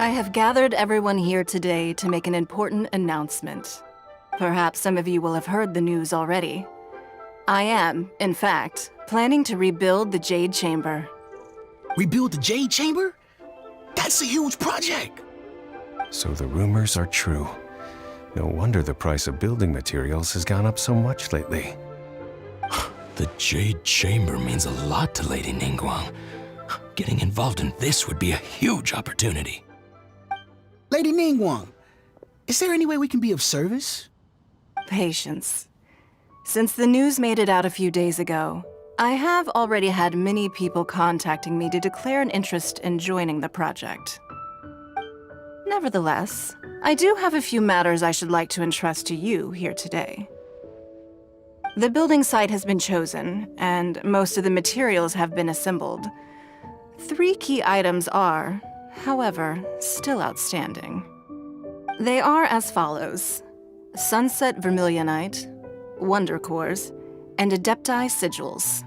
I have gathered everyone here today to make an important announcement. Perhaps some of you will have heard the news already. I am, in fact, planning to rebuild the Jade Chamber. Rebuild the Jade Chamber? That's a huge project! So the rumors are true. No wonder the price of building materials has gone up so much lately. The Jade Chamber means a lot to Lady Ningguang. Getting involved in this would be a huge opportunity. Lady Ningguang, is there any way we can be of service? Patience. Since the news made it out a few days ago, I have already had many people contacting me to declare an interest in joining the project. Nevertheless, I do have a few matters I should like to entrust to you here today. The building site has been chosen, and most of the materials have been assembled. 3 key items are, however, still outstanding. They are as follows: Sunset Vermilionite, Wonder Cores, and Adepti Sigils.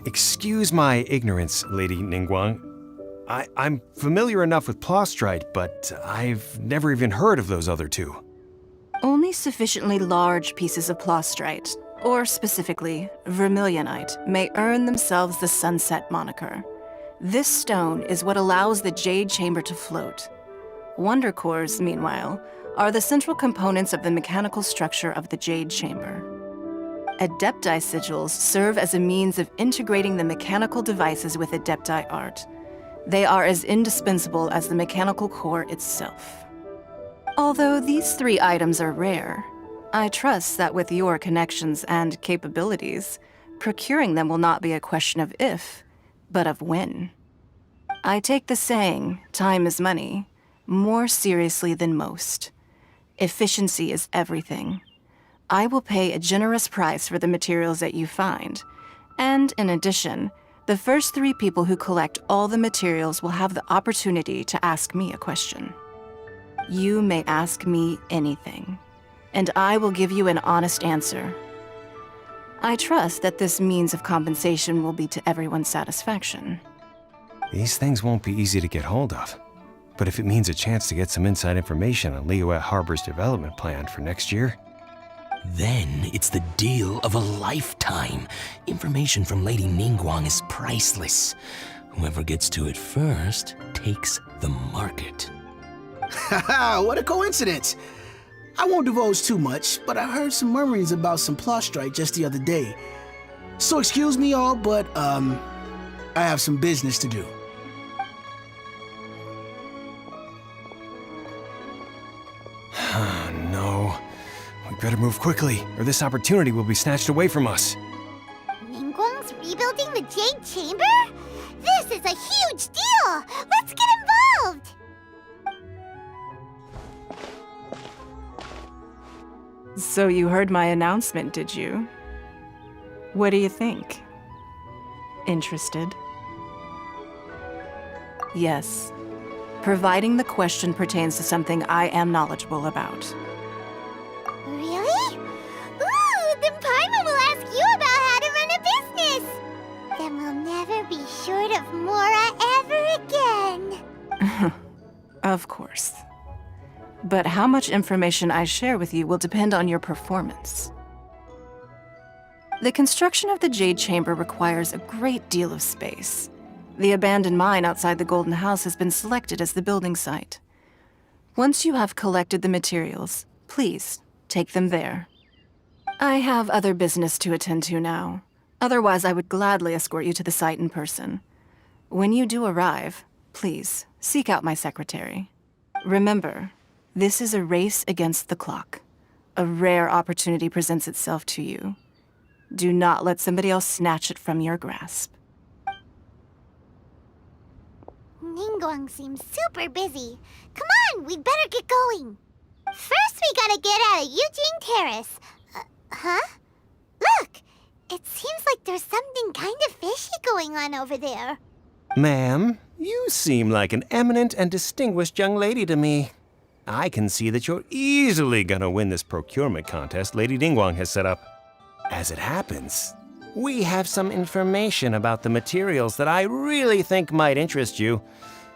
Excuse my ignorance, Lady Ningguang. I'm familiar enough with Plostrite, but I've never even heard of those other 2. Only sufficiently large pieces of Plostrite, or specifically Vermilionite, may earn themselves the Sunset moniker. This stone is what allows the Jade Chamber to float. Wonder Cores, meanwhile, are the central components of the mechanical structure of the Jade Chamber. Adepti Sigils serve as a means of integrating the mechanical devices with Adepti art. They are as indispensable as the mechanical core itself. Although these 3 items are rare, I trust that with your connections and capabilities, procuring them will not be a question of if, but of when. I take the saying, time is money, more seriously than most. Efficiency is everything. I will pay a generous price for the materials that you find, and in addition, the first 3 people who collect all the materials will have the opportunity to ask me a question. You may ask me anything, and I will give you an honest answer. I trust that this means of compensation will be to everyone's satisfaction. These things won't be easy to get hold of. But if it means a chance to get some inside information on Liyue Harbor's development plan for next year, Then it's the deal of a lifetime. Information from Lady Ningguang is priceless. Whoever gets to it first takes the market. Haha, what a coincidence! I won't divulge too much, but I heard some murmurings about some Plostrite just the other day. So excuse me all, but, I have some business to do. no. We better move quickly, or this opportunity will be snatched away from us. Ningguang's rebuilding the Jade Chamber? This is a huge deal! Let's get involved! So you heard my announcement, did you? What do you think? Interested? Yes. Providing the question pertains to something I am knowledgeable about. Really? Ooh, then Paimon will ask you about how to run a business! Then we'll never be short of Mora ever again! Of course. But how much information I share with you will depend on your performance. The construction of the Jade Chamber requires a great deal of space. The abandoned mine outside the Golden House has been selected as the building site. Once you have collected the materials, please take them there. I have other business to attend to now. Otherwise, I would gladly escort you to the site in person. When you do arrive, please seek out my secretary. Remember, this is a race against the clock. A rare opportunity presents itself to you. Do not let somebody else snatch it from your grasp. Ningguang seems super busy. Come on, we'd better get going. First, we gotta get out of Eugene Terrace. Huh? Look! It seems like there's something kind of fishy going on over there. Ma'am, you seem like an eminent and distinguished young lady to me. I can see that you're easily gonna win this procurement contest Lady Ningguang has set up. As it happens, We have some information about the materials that I really think might interest you.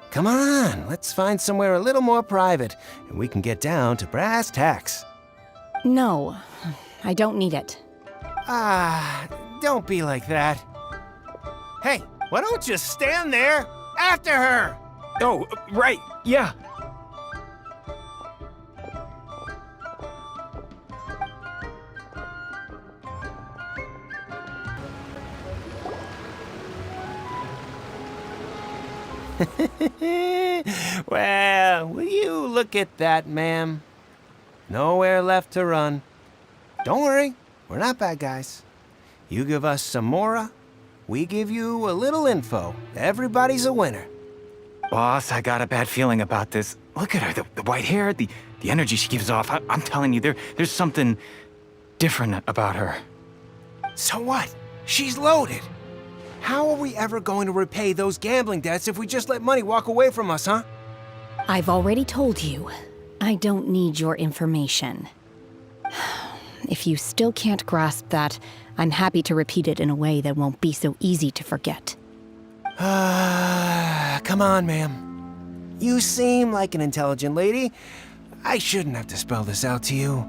Come on, let's find somewhere a little more private, and we can get down to brass tacks. No, I don't need it. Don't be like that. Hey, why don't you stand there after her? Oh, right, yeah. Well, will you look at that, ma'am? Nowhere left to run. Don't worry, we're not bad guys. You give us some mora, we give you a little info. Everybody's a winner. Boss, I got a bad feeling about this. Look at her, the white hair, the energy she gives off. I'm telling you, there's something different about her. So what? She's loaded. How are we ever going to repay those gambling debts if we just let money walk away from us, huh? I've already told you, I don't need your information. If you still can't grasp that, I'm happy to repeat it in a way that won't be so easy to forget. Come on, ma'am. You seem like an intelligent lady. I shouldn't have to spell this out to you.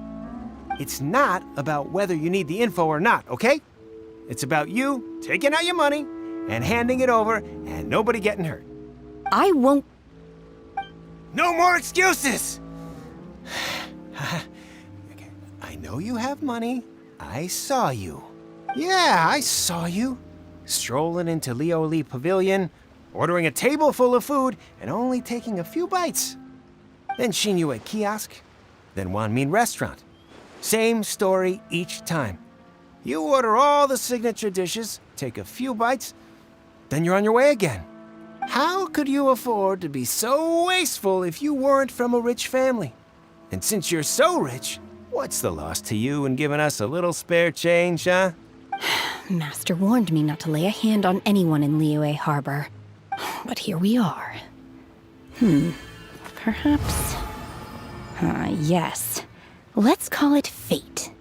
It's not about whether you need the info or not, okay? It's about you taking out your money and handing it over and nobody getting hurt. I won't. No more excuses! Okay, I know you have money. I saw you. Yeah, I saw you. Strolling into Leo Lee Pavilion, ordering a table full of food, and only taking a few bites. Then Shinyu at kiosk, then Wanmin restaurant. Same story each time. You order all the signature dishes, take a few bites, then you're on your way again. How could you afford to be so wasteful if you weren't from a rich family? And since you're so rich, what's the loss to you in giving us a little spare change, huh? Master warned me not to lay a hand on anyone in Liyue Harbor. But here we are. Perhaps... yes. Let's call it fate.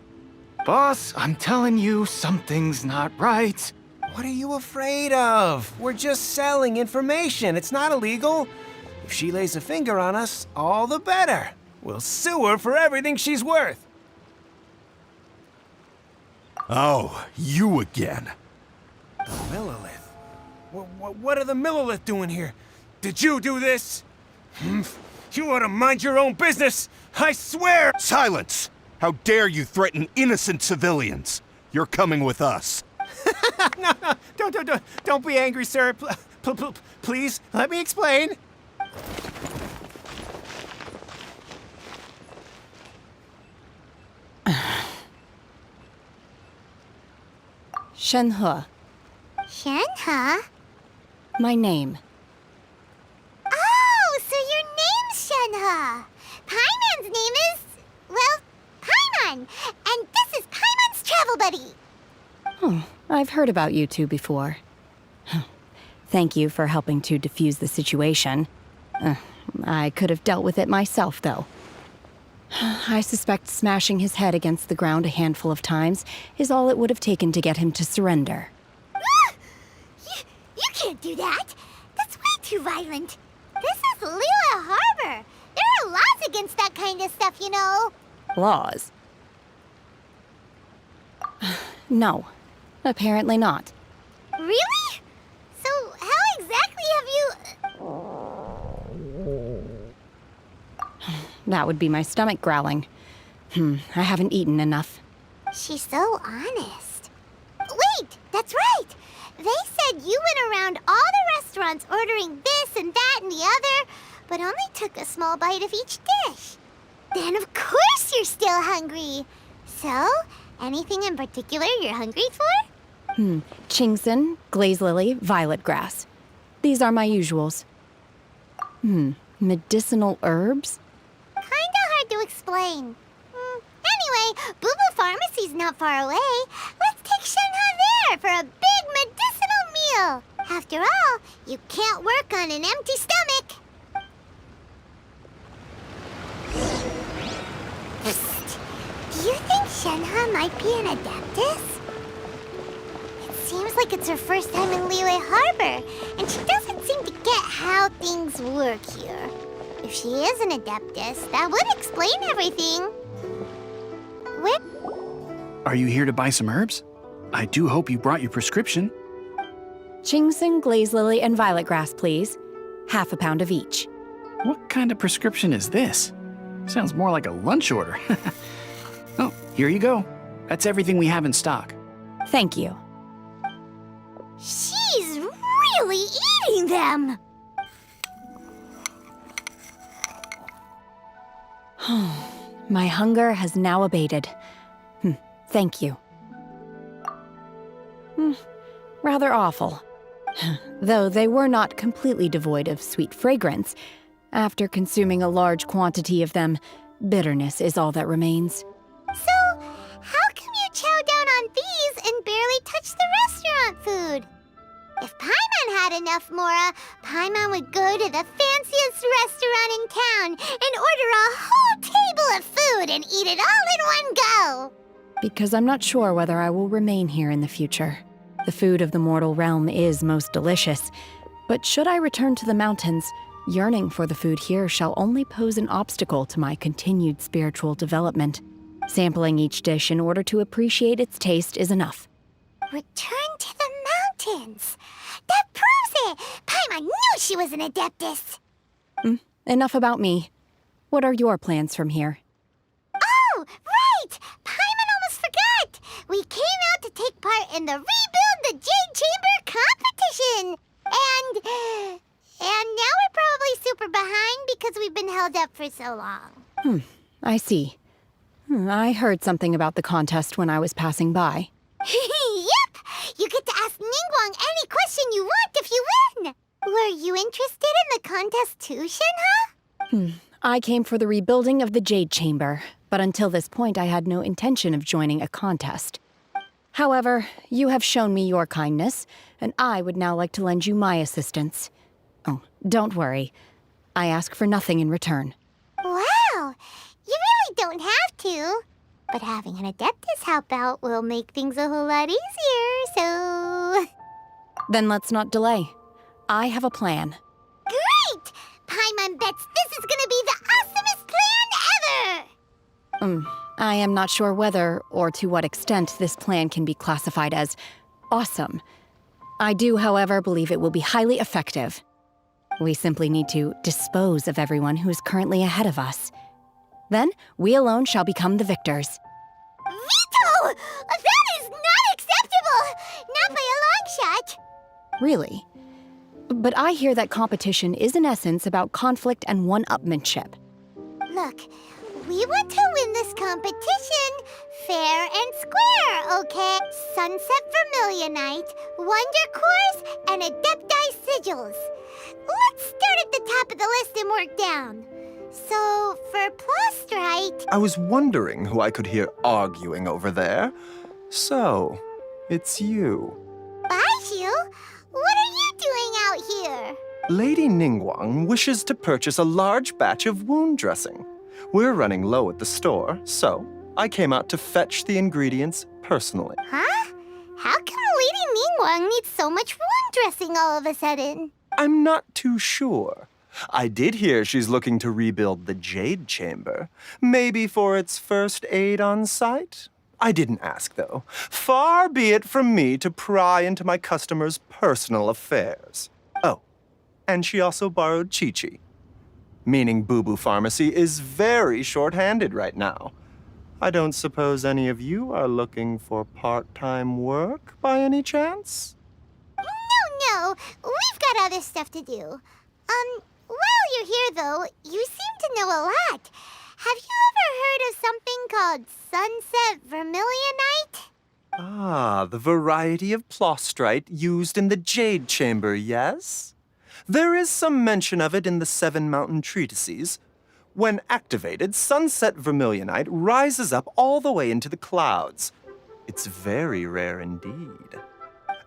Boss, I'm telling you, something's not right. What are you afraid of? We're just selling information. It's not illegal. If she lays a finger on us, all the better. We'll sue her for everything she's worth. Oh, you again. The Millilith? What are the Millilith doing here? Did you do this? You ought to mind your own business. I swear! Silence! How dare you threaten innocent civilians? You're coming with us. No, don't be angry, sir. Please, let me explain. Shenhe, Shenhe? my name. Oh, so your name's Shenhe. Paimon's name is, well, Paimon. And this is Paimon's travel buddy. Oh, I've heard about you two before. Thank you for helping to defuse the situation. I could have dealt with it myself, though. I suspect smashing his head against the ground a handful of times is all it would have taken to get him to surrender. You can't do that. That's way too violent. This is Liyue Harbor. There are laws against that kind of stuff, you know. Laws? No, apparently not. Really? So how exactly have you... That would be my stomach growling. I haven't eaten enough. She's so honest. Wait, that's right. They said you went around all the restaurants ordering this and that and the other, but only took a small bite of each dish. Then of course you're still hungry. So, anything in particular you're hungry for? Chingson, glaze lily, violet grass. These are my usuals. Medicinal herbs? Kinda hard to explain. Anyway, Boo Pharmacy's not far away. Let's take Shenhe there for a big medicinal meal. After all, you can't work on an empty stomach. Psst. Do you think Shenhe might be an adeptus? Seems like it's her first time in Liyue Harbor, and she doesn't seem to get how things work here. If she is an Adeptus, that would explain everything. Where? Are you here to buy some herbs? I do hope you brought your prescription. Ginseng, glaze lily, and violet grass, please. Half a pound of each. What kind of prescription is this? Sounds more like a lunch order. Oh, here you go. That's everything we have in stock. Thank you. She's really eating them! My hunger has now abated. Thank you. Rather awful. Though they were not completely devoid of sweet fragrance. After consuming a large quantity of them, bitterness is all that remains. So, how come you chow down on these and barely touch the restaurant food? If Paimon had enough Mora, Paimon would go to the fanciest restaurant in town and order a whole table of food and eat it all in one go. Because I'm not sure whether I will remain here in the future. The food of the mortal realm is most delicious, but should I return to the mountains, yearning for the food here shall only pose an obstacle to my continued spiritual development. Sampling each dish in order to appreciate its taste is enough. Return to the mountains. That proves it! Paimon knew she was an Adeptus. Enough about me. What are your plans from here? Oh, right! Paimon almost forgot! We came out to take part in the Rebuild the Jade Chamber competition! And now we're probably super behind because we've been held up for so long. I see. I heard something about the contest when I was passing by. Yep! You get to ask Ningguang any question you want if you win! Were you interested in the contest too, Shinha? I came for the rebuilding of the Jade Chamber, but until this point I had no intention of joining a contest. However, you have shown me your kindness, and I would now like to lend you my assistance. Oh, don't worry. I ask for nothing in return. Wow! You really don't have to. But having an Adeptus help out will make things a whole lot easier, so... Then let's not delay. I have a plan. Great! Paimon bets this is gonna be the awesomest plan ever! I am not sure whether or to what extent this plan can be classified as awesome. I do, however, believe it will be highly effective. We simply need to dispose of everyone who is currently ahead of us. Then, we alone shall become the victors. Veto! That is not acceptable! Not by a long shot! Really? But I hear that competition is in essence about conflict and one-upmanship. Look, we want to win this competition fair and square, okay? Sunset Vermilionite, Wonder Cores, and Adepti Sigils. Let's start at the top of the list and work down. So, for Plostrite... I was wondering who I could hear arguing over there. So, it's you. Baiju? What are you doing out here? Lady Ningguang wishes to purchase a large batch of wound dressing. We're running low at the store, so I came out to fetch the ingredients personally. Huh? How come Lady Ningguang needs so much wound dressing all of a sudden? I'm not too sure. I did hear she's looking to rebuild the Jade Chamber. Maybe for its first aid on site? I didn't ask, though. Far be it from me to pry into my customers' personal affairs. Oh, and she also borrowed Chi-Chi. Meaning Boo Boo Pharmacy is very short-handed right now. I don't suppose any of you are looking for part-time work by any chance? No, we've got other stuff to do. While you're here, though, you seem to know a lot. Have you ever heard of something called Sunset Vermilionite? Ah, the variety of plostrite used in the Jade Chamber, yes? There is some mention of it in the Seven Mountain Treatises. When activated, Sunset Vermilionite rises up all the way into the clouds. It's very rare indeed.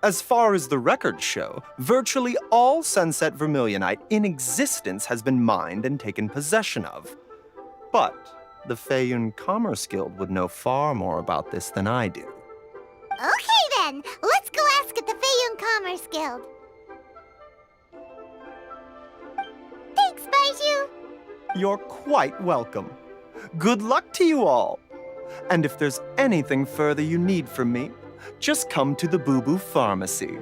As far as the records show, virtually all Sunset Vermilionite in existence has been mined and taken possession of. But the Feiyun Commerce Guild would know far more about this than I do. Okay on! Let's go ask at the Feiyun Commerce Guild. Thanks, Baiju. You're quite welcome. Good luck to you all. And if there's anything further you need from me, just come to the Boo Boo Pharmacy.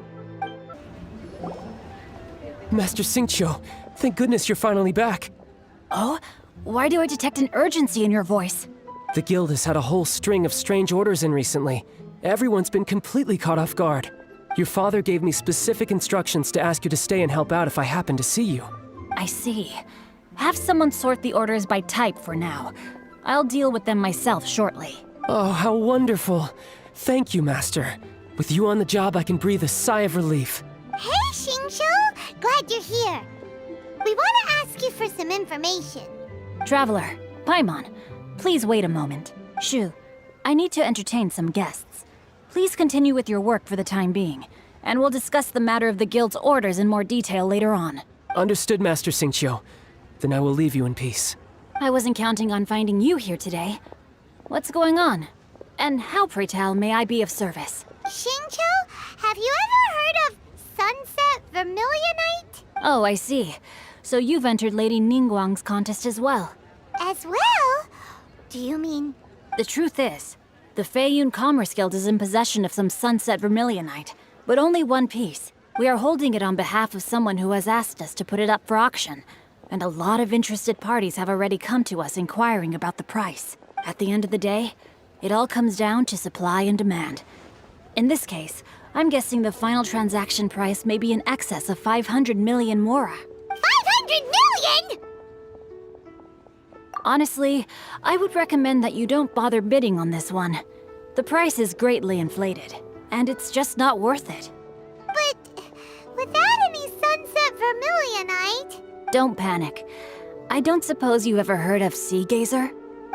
Master Xingqiu, thank goodness you're finally back. Oh? Why do I detect an urgency in your voice? The guild has had a whole string of strange orders in recently. Everyone's been completely caught off guard. Your father gave me specific instructions to ask you to stay and help out if I happen to see you. I see. Have someone sort the orders by type for now. I'll deal with them myself shortly. Oh, how wonderful. Thank you, Master. With you on the job, I can breathe a sigh of relief. Hey, Xingqiu! Glad you're here. We want to ask you for some information. Traveler, Paimon, please wait a moment. Shu, I need to entertain some guests. Please continue with your work for the time being, and we'll discuss the matter of the guild's orders in more detail later on. Understood, Master Xingqiu. Then I will leave you in peace. I wasn't counting on finding you here today. What's going on? And how, pray tell, may I be of service? Xingqiu, have you ever heard of Sunset Vermilionite? Oh, I see. So you've entered Lady Ningguang's contest as well. As well? Do you mean... The truth is, the Feiyun Commerce Guild is in possession of some Sunset Vermilionite, but only one piece. We are holding it on behalf of someone who has asked us to put it up for auction, and a lot of interested parties have already come to us inquiring about the price. At the end of the day, it all comes down to supply and demand. In this case, I'm guessing the final transaction price may be in excess of 500 million mora. 500 million?! Honestly, I would recommend that you don't bother bidding on this one. The price is greatly inflated, and it's just not worth it. But without any Sunset Vermilionite... Don't panic. I don't suppose you ever heard of Sea Gazer?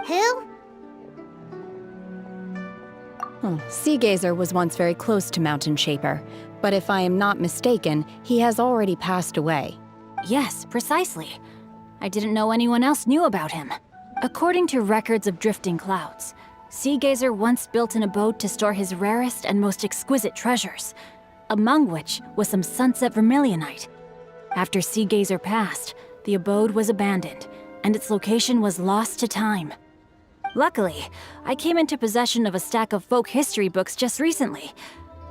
Who? Sea Gazer was once very close to Mountain Shaper, but if I am not mistaken, he has already passed away. Yes, precisely. I didn't know anyone else knew about him. According to records of drifting clouds, Sea Gazer once built an abode to store his rarest and most exquisite treasures, among which was some Sunset Vermilionite. After Sea Gazer passed, the abode was abandoned, and its location was lost to time. Luckily, I came into possession of a stack of folk history books just recently.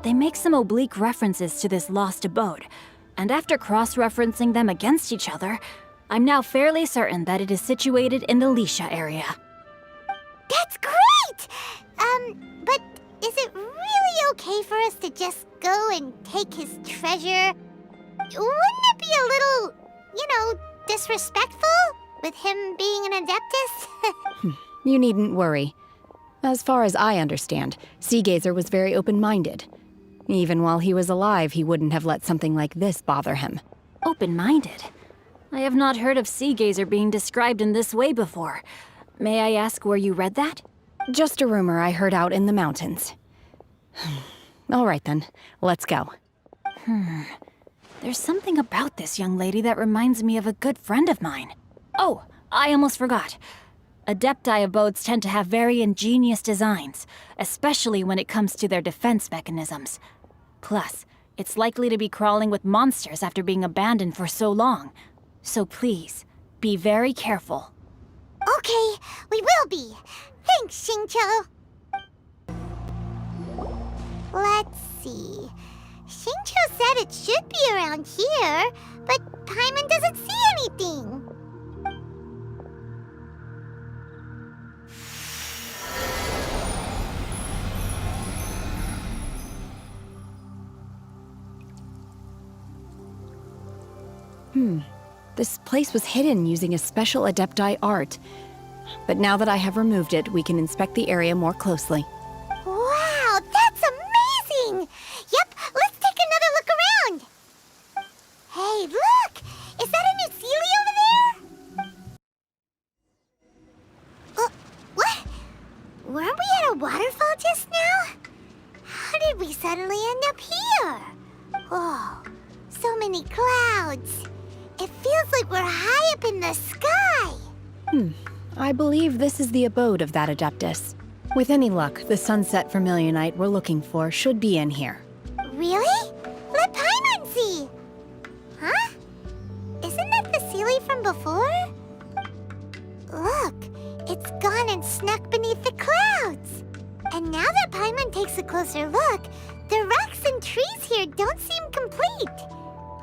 They make some oblique references to this lost abode, and after cross-referencing them against each other, I'm now fairly certain that it is situated in the Lisha area. That's great! But is it really okay for us to just go and take his treasure? Wouldn't it be a little, disrespectful with him being an Adeptus? You needn't worry. As far as I understand, Sea Gazer was very open-minded. Even while he was alive, he wouldn't have let something like this bother him. Open-minded? I have not heard of Sea Gazer being described in this way before. May I ask where you read that? Just a rumor I heard out in the mountains. All right then, let's go. There's something about this young lady that reminds me of a good friend of mine. Oh, I almost forgot. Adepti abodes tend to have very ingenious designs, especially when it comes to their defense mechanisms. Plus, it's likely to be crawling with monsters after being abandoned for so long. So please, be very careful. Okay, we will be. Thanks, Xingqiu. Let's see. Xingqiu said it should be around here, but Paimon doesn't see anything. This place was hidden using a special Adepti art. But now that I have removed it, we can inspect the area more closely. Wow, that's amazing! Yep, let's take another look around. Hey, look! Is that a new Sealy over there? What? Weren't we at a waterfall just now? How did we suddenly end up here? Oh, so many clouds. It feels like we're high up in the sky. I believe this is the abode of that Adeptus. With any luck, the sunset vermilionite we're looking for should be in here. Really? Let Paimon see! Huh? Isn't that the Sealy from before? Look, it's gone and snuck beneath the clouds. And now that Paimon takes a closer look, the rocks and trees here don't seem complete.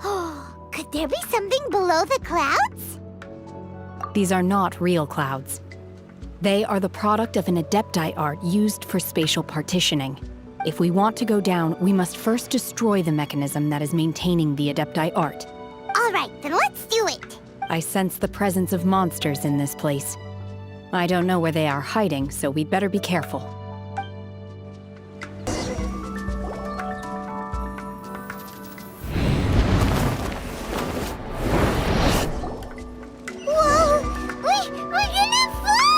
Oh, could there be something below the clouds? These are not real clouds. They are the product of an Adepti art used for spatial partitioning. If we want to go down, we must first destroy the mechanism that is maintaining the Adepti art. All right, then let's do it. I sense the presence of monsters in this place. I don't know where they are hiding, so we'd better be careful. Whoa! We're gonna fall!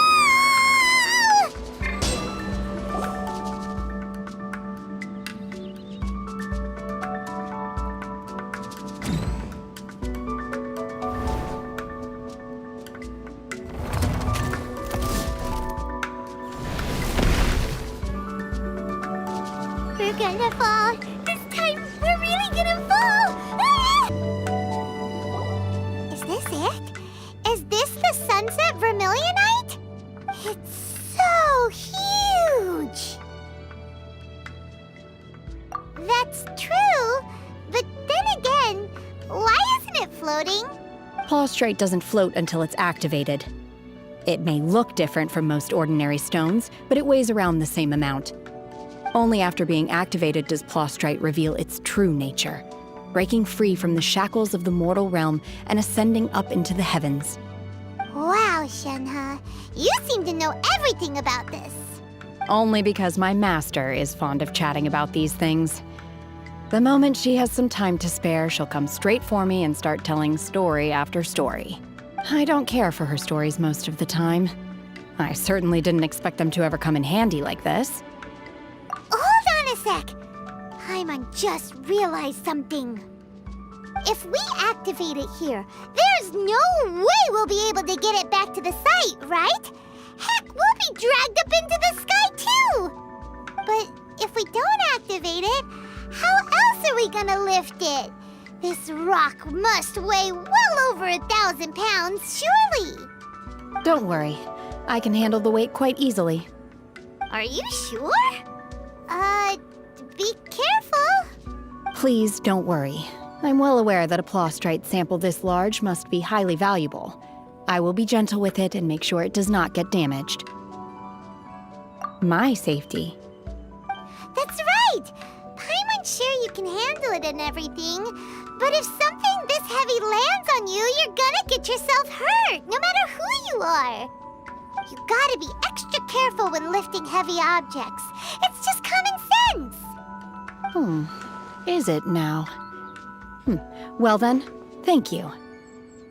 We're gonna fall. This time, we're really gonna fall. Ah! Is this it? Is this the sunset vermilionite? It's so huge. That's true, but then again, why isn't it floating? Plaustrite doesn't float until it's activated. It may look different from most ordinary stones, but it weighs around the same amount. Only after being activated does Plaustrite reveal its true nature, breaking free from the shackles of the mortal realm and ascending up into the heavens. Wow, Shenhe, you seem to know everything about this. Only because my master is fond of chatting about these things. The moment she has some time to spare, she'll come straight for me and start telling story after story. I don't care for her stories most of the time. I certainly didn't expect them to ever come in handy like this. Hold on a sec. Paimon just realized something. If we activate it here, there's no way we'll be able to get it back to the site, right? Heck, we'll be dragged up into the sky too! But if we don't activate it, how else are we gonna lift it? This rock must weigh well over 1,000 pounds, surely! Don't worry. I can handle the weight quite easily. Are you sure? Be careful! Please don't worry. I'm well aware that a Plaustrite sample this large must be highly valuable. I will be gentle with it and make sure it does not get damaged. My safety. That's right! Paimon's sure you can handle it and everything, but if something this heavy lands on you, you're gonna get yourself hurt, no matter who you are. You gotta be extra careful when lifting heavy objects. It's just common sense! Is it now? Well then, thank you.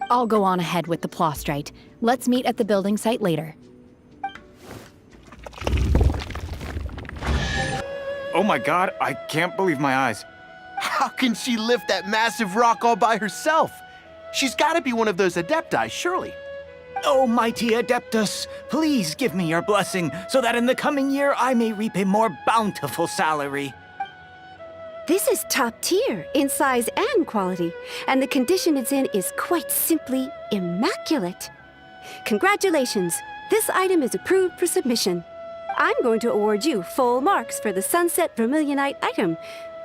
I'll go on ahead with the Plaustrite. Let's meet at the building site later. Oh my god, I can't believe my eyes. How can she lift that massive rock all by herself? She's got to be one of those Adepti, surely. Oh, mighty Adeptus, please give me your blessing so that in the coming year I may reap a more bountiful salary. This is top tier in size and quality, and the condition it's in is quite simply immaculate. Congratulations, this item is approved for submission. I'm going to award you full marks for the Sunset Vermilionite item.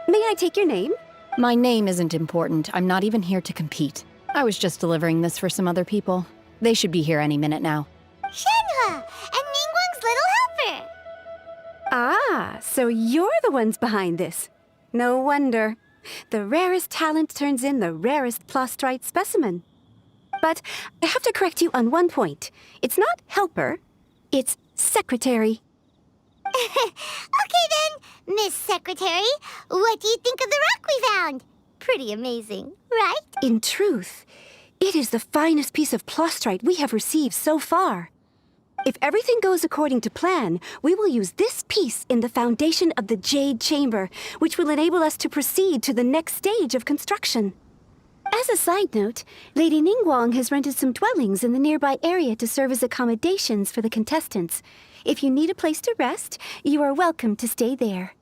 May I take your name? My name isn't important. I'm not even here to compete. I was just delivering this for some other people. They should be here any minute now. Shenhe! And Ningguang's little helper! Ah, so you're the ones behind this. No wonder. The rarest talent turns in the rarest Plaustrite specimen. But I have to correct you on one point. It's not helper, it's secretary. Okay then, Miss Secretary, what do you think of the rock we found? Pretty amazing, right? In truth, it is the finest piece of Plaustrite we have received so far. If everything goes according to plan, we will use this piece in the foundation of the Jade Chamber, which will enable us to proceed to the next stage of construction. As a side note, Lady Ningguang has rented some dwellings in the nearby area to serve as accommodations for the contestants. If you need a place to rest, you are welcome to stay there.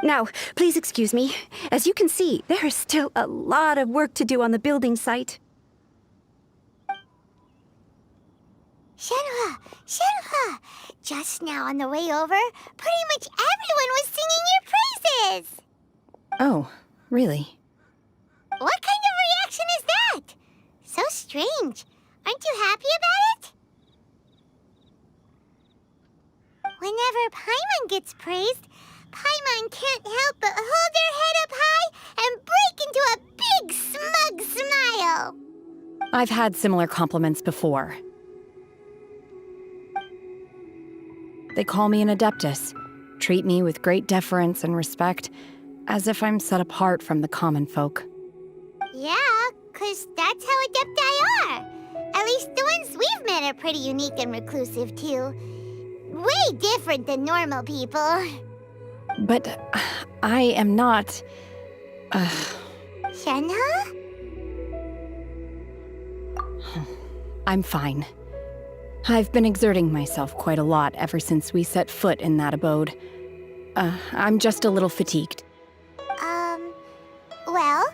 Now, please excuse me. As you can see, there is still a lot of work to do on the building site. Shenhua! Shenhua! Just now on the way over, pretty much everyone was singing your praises! Oh, really? What kind of reaction is that? So strange. Aren't you happy about it? Whenever Paimon gets praised, Paimon can't help but hold their head up high and break into a big smug smile. I've had similar compliments before. They call me an adeptus, treat me with great deference and respect, as if I'm set apart from the common folk. Yeah, 'cause that's how adepti are. At least the ones we've met are pretty unique and reclusive, too. Way different than normal people. But I am not... Shenhe? I'm fine. I've been exerting myself quite a lot ever since we set foot in that abode. I'm just a little fatigued. Well,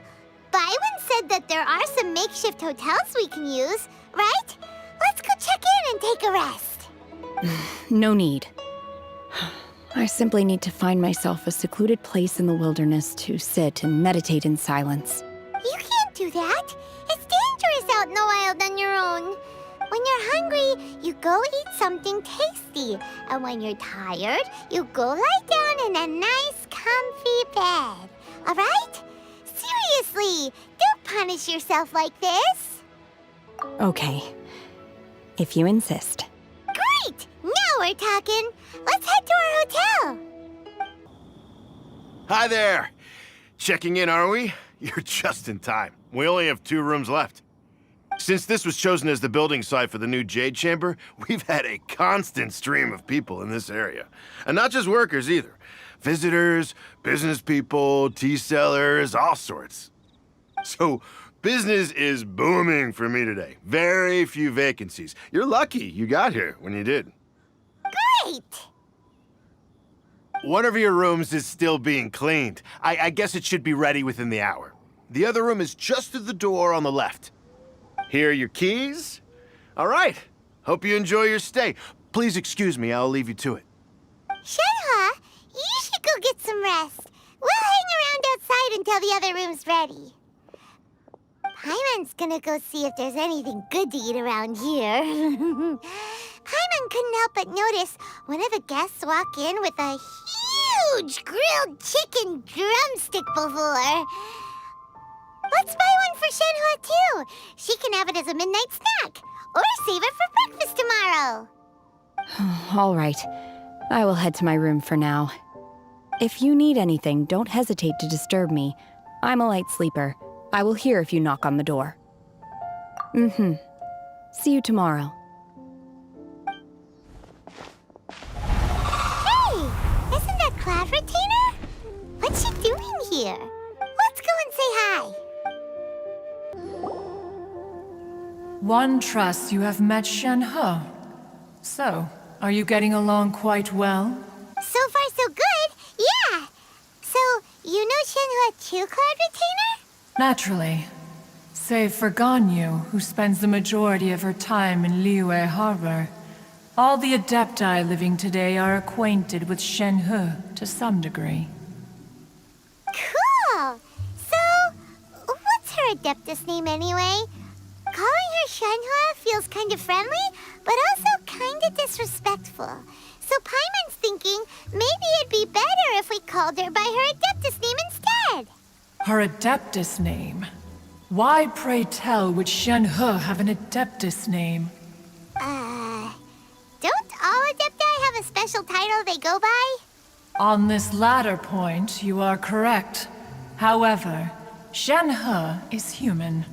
Byron said that there are some makeshift hotels we can use, right? Let's go check in and take a rest. No need. I simply need to find myself a secluded place in the wilderness to sit and meditate in silence. You can't do that. It's dangerous out in the wild on your own. When you're hungry, you go eat something tasty. And when you're tired, you go lie down in a nice, comfy bed. All right? Seriously, don't punish yourself like this. Okay. If you insist. Great! Now we're talking. Let's head to our hotel. Hi there. Checking in, are we? You're just in time. We only have 2 rooms left. Since this was chosen as the building site for the new Jade Chamber, we've had a constant stream of people in this area. And not just workers either. Visitors, business people, tea sellers, all sorts. So, business is booming for me today. Very few vacancies. You're lucky you got here when you did. Great! One of your rooms is still being cleaned. I guess it should be ready within the hour. The other room is just through the door on the left. Here are your keys. All right. Hope you enjoy your stay. Please excuse me, I'll leave you to it. Shenhe, you should go get some rest. We'll hang around outside until the other room's ready. Paimon's gonna go see if there's anything good to eat around here. Paimon couldn't help but notice one of the guests walk in with a huge grilled chicken drumstick before. Let's buy one for Shenhua, too. She can have it as a midnight snack. Or save it for breakfast tomorrow. All right. I will head to my room for now. If you need anything, don't hesitate to disturb me. I'm a light sleeper. I will hear if you knock on the door. See you tomorrow. Hey! Isn't that Cloud Retainer? What's she doing here? Let's go and say hi. One trusts you have met Shenhe. So, are you getting along quite well? So far, so good. Yeah. So, you know Shenhua too, Cloud Retainer? Naturally. Save for Ganyu, who spends the majority of her time in Liyue Harbor. All the Adepti living today are acquainted with Shenhe to some degree. Cool. So, what's her Adeptus name anyway? Calling her Shenhua feels kind of friendly, but also kind of disrespectful. So Paimon's thinking maybe it'd be better if we called her by her Adeptus name instead. Her Adeptus name? Why, pray tell, would Shenhe have an Adeptus name? Don't all Adepti have a special title they go by? On this latter point, you are correct. However, Shenhe is human.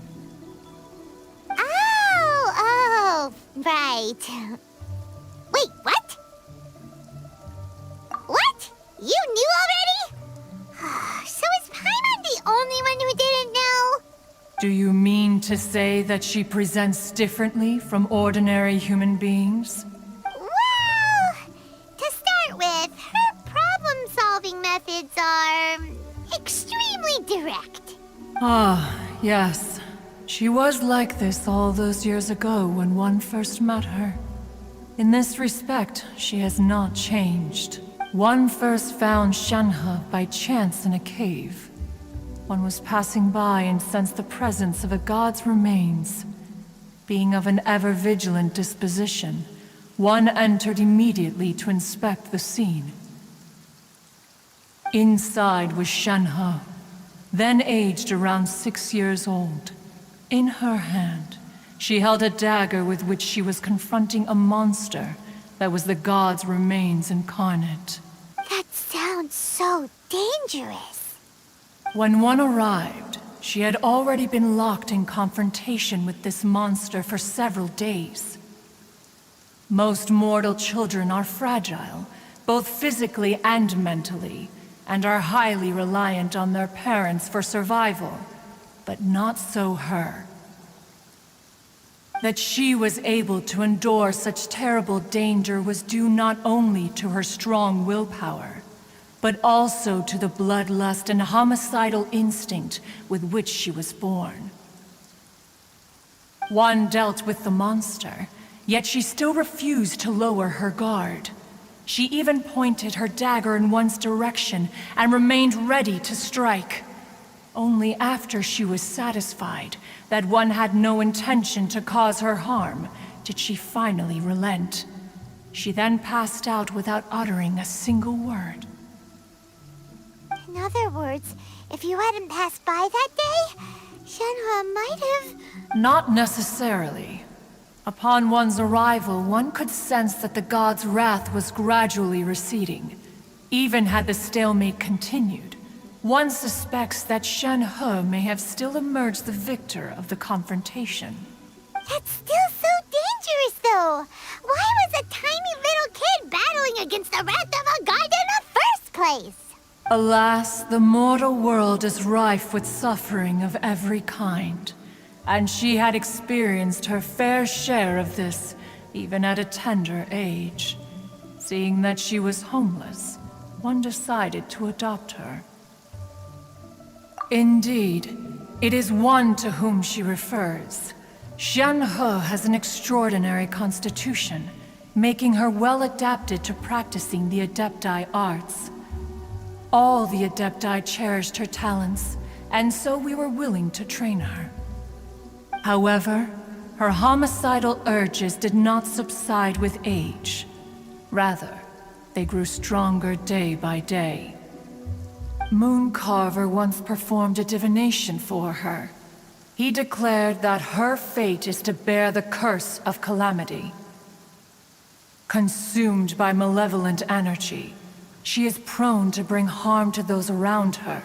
Oh, right. Wait, what? What? You knew already? So is Paimon the only one who didn't know? Do you mean to say that she presents differently from ordinary human beings? Well, to start with, her problem-solving methods are extremely direct. Ah, yes. She was like this all those years ago when one first met her. In this respect, she has not changed. One first found Shenhe by chance in a cave. One was passing by and sensed the presence of a god's remains. Being of an ever-vigilant disposition, one entered immediately to inspect the scene. Inside was Shenhe, then aged around 6 years old. In her hand, she held a dagger with which she was confronting a monster that was the god's remains incarnate. That sounds so dangerous. When one arrived, she had already been locked in confrontation with this monster for several days. Most mortal children are fragile, both physically and mentally, and are highly reliant on their parents for survival. But not so her. That she was able to endure such terrible danger was due not only to her strong willpower, but also to the bloodlust and homicidal instinct with which she was born. One dealt with the monster, yet she still refused to lower her guard. She even pointed her dagger in one's direction and remained ready to strike. Only after she was satisfied that one had no intention to cause her harm did she finally relent. She then passed out without uttering a single word. In other words, if you hadn't passed by that day, Shenhe might have... Not necessarily. Upon one's arrival, one could sense that the god's wrath was gradually receding. Even had the stalemate continued, one suspects that Shenhe may have still emerged the victor of the confrontation. That's still so dangerous, though. Why was a tiny little kid battling against the wrath of a god in the first place? Alas, the mortal world is rife with suffering of every kind, and she had experienced her fair share of this, even at a tender age. Seeing that she was homeless, one decided to adopt her. Indeed, it is one to whom she refers. Shenhe has an extraordinary constitution, making her well adapted to practicing the Adepti arts. All the Adepti cherished her talents, and so we were willing to train her. However, her homicidal urges did not subside with age. Rather, they grew stronger day by day. Mooncarver once performed a divination for her. He declared that her fate is to bear the curse of calamity. Consumed by malevolent energy, she is prone to bring harm to those around her.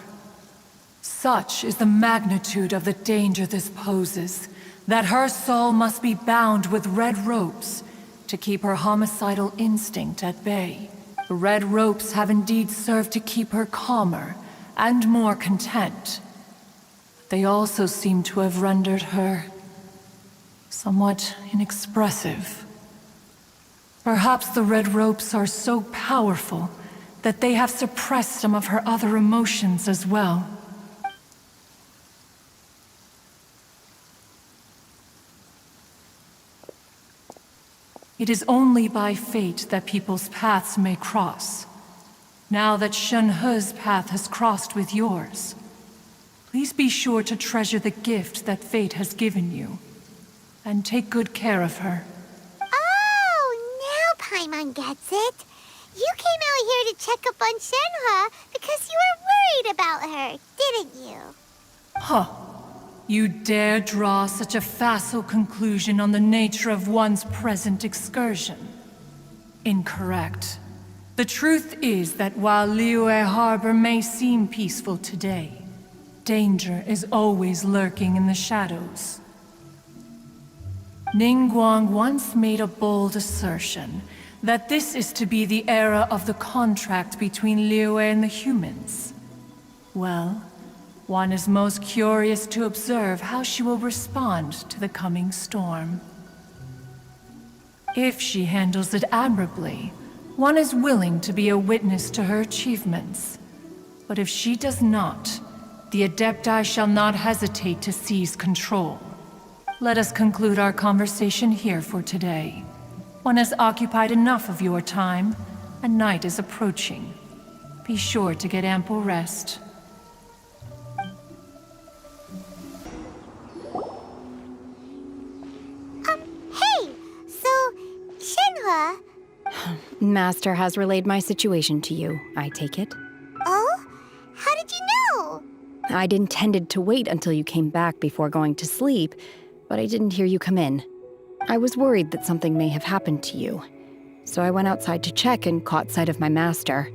Such is the magnitude of the danger this poses, that her soul must be bound with red ropes to keep her homicidal instinct at bay. The red ropes have indeed served to keep her calmer and more content. They also seem to have rendered her somewhat inexpressive. Perhaps the red ropes are so powerful that they have suppressed some of her other emotions as well. It is only by fate that people's paths may cross. Now that Shenhe's path has crossed with yours, please be sure to treasure the gift that fate has given you, and take good care of her. Oh, now Paimon gets it. You came out here to check up on Shenhe because you were worried about her, didn't you? Huh. You dare draw such a facile conclusion on the nature of one's present excursion? Incorrect. The truth is that while Liyue Harbor may seem peaceful today, danger is always lurking in the shadows. Ningguang once made a bold assertion that this is to be the era of the contract between Liyue and the humans. Well, One is most curious to observe how she will respond to the coming storm. If she handles it admirably, one is willing to be a witness to her achievements. But if she does not, the Adepti shall not hesitate to seize control. Let us conclude our conversation here for today. One has occupied enough of your time, and night is approaching. Be sure to get ample rest. Hey! So, Shenhua... Master has relayed my situation to you, I take it. Oh? How did you know? I'd intended to wait until you came back before going to sleep, but I didn't hear you come in. I was worried that something may have happened to you, so I went outside to check and caught sight of my master.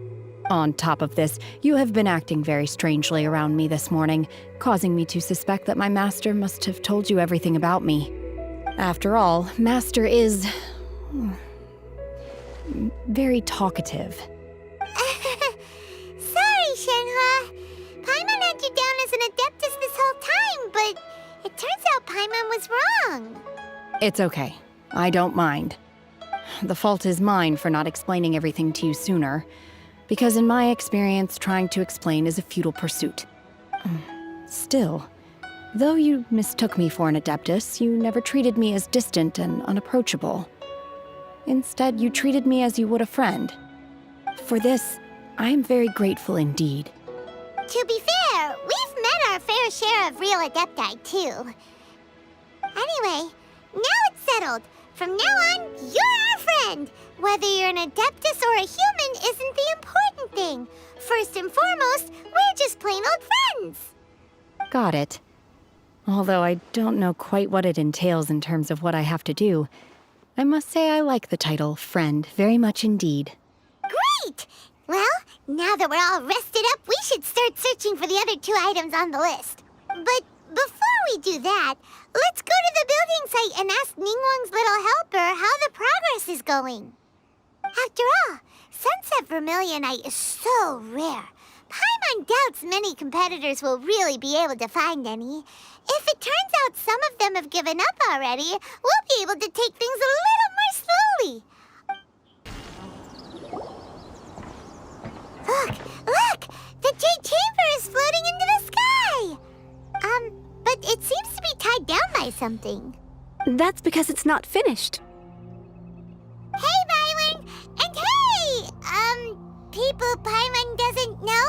On top of this, you have been acting very strangely around me this morning, causing me to suspect that my master must have told you everything about me. After all, Master is... very talkative. Sorry, Shenhua. Paimon had you down as an Adeptus this whole time, but it turns out Paimon was wrong. It's okay. I don't mind. The fault is mine for not explaining everything to you sooner, because in my experience, trying to explain is a futile pursuit. Still, though you mistook me for an Adeptus, you never treated me as distant and unapproachable. Instead, you treated me as you would a friend. For this, I am very grateful indeed. To be fair, we've met our fair share of real Adepti, too. Anyway, now it's settled. From now on, you're our friend. Whether you're an Adeptus or a human isn't the important thing. First and foremost, we're just plain old friends. Got it. Although I don't know quite what it entails in terms of what I have to do, I must say I like the title friend very much indeed. Great! Well, now that we're all rested up, we should start searching for the other 2 items on the list. But before we do that, let's go to the building site and ask Ningguang's little helper how the progress is going. After all, Sunset Vermilionite is so rare. Paimon doubts many competitors will really be able to find any. If it turns out some of them have given up already, we'll be able to take things a little more slowly. Look! The Jade Chamber is floating into the sky! But it seems to be tied down by something. That's because it's not finished. Hey, Byron! And hey! People Paimon doesn't know?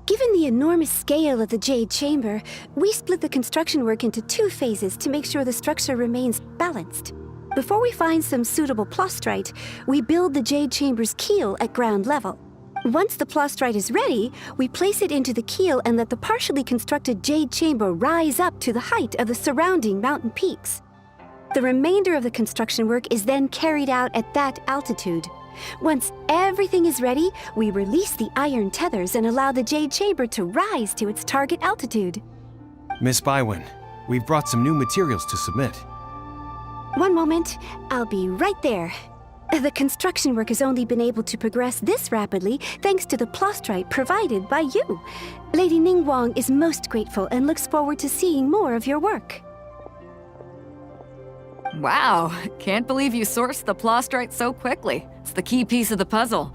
Given the enormous scale of the Jade Chamber, we split the construction work into 2 phases to make sure the structure remains balanced. Before we find some suitable plastrite, we build the Jade Chamber's keel at ground level. Once the plastrite is ready, we place it into the keel and let the partially constructed Jade Chamber rise up to the height of the surrounding mountain peaks. The remainder of the construction work is then carried out at that altitude. Once everything is ready, we release the iron tethers and allow the Jade Chamber to rise to its target altitude. Miss Bywin, we've brought some new materials to submit. One moment, I'll be right there. The construction work has only been able to progress this rapidly thanks to the plastrite provided by you. Lady Ningguang is most grateful and looks forward to seeing more of your work. Wow, can't believe you sourced the plastrite so quickly. It's the key piece of the puzzle.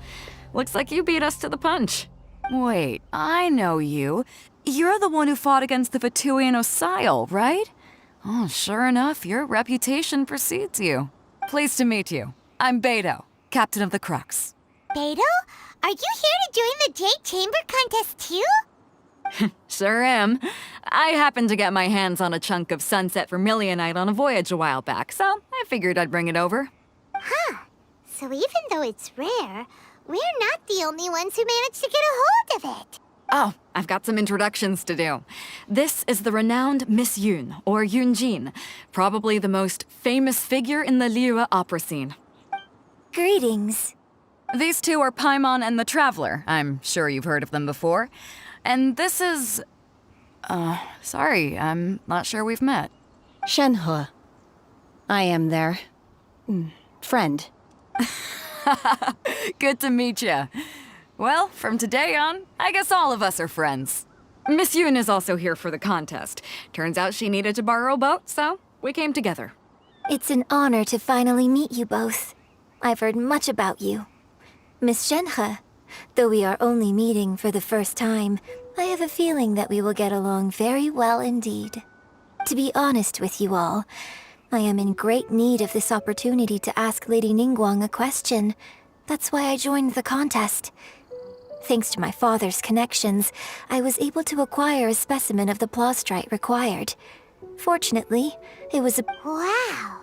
Looks like you beat us to the punch. Wait, I know you. You're the one who fought against the Vatuian Osile, right? Oh, sure enough, your reputation precedes you. Pleased to meet you. I'm Beto, captain of the Crux. Beto? Are you here to join the Jade Chamber contest too? Sure am. I happened to get my hands on a chunk of Sunset Vermilionite on a voyage a while back, so I figured I'd bring it over. Huh. So even though it's rare, we're not the only ones who managed to get a hold of it. Oh, I've got some introductions to do. This is the renowned Miss Yun, or Yunjin, probably the most famous figure in the Liyue opera scene. Greetings. These 2 are Paimon and the Traveler. I'm sure you've heard of them before. And this is... sorry, I'm not sure we've met. Shenhe. I am their... friend. Good to meet you. Well, from today on, I guess all of us are friends. Miss Yoon is also here for the contest. Turns out she needed to borrow a boat, so we came together. It's an honor to finally meet you both. I've heard much about you. Miss Shenhe, though we are only meeting for the first time, I have a feeling that we will get along very well indeed. To be honest with you all, I am in great need of this opportunity to ask Lady Ningguang a question. That's why I joined the contest. Thanks to my father's connections, I was able to acquire a specimen of the plastrite required. Fortunately, it was a... Wow!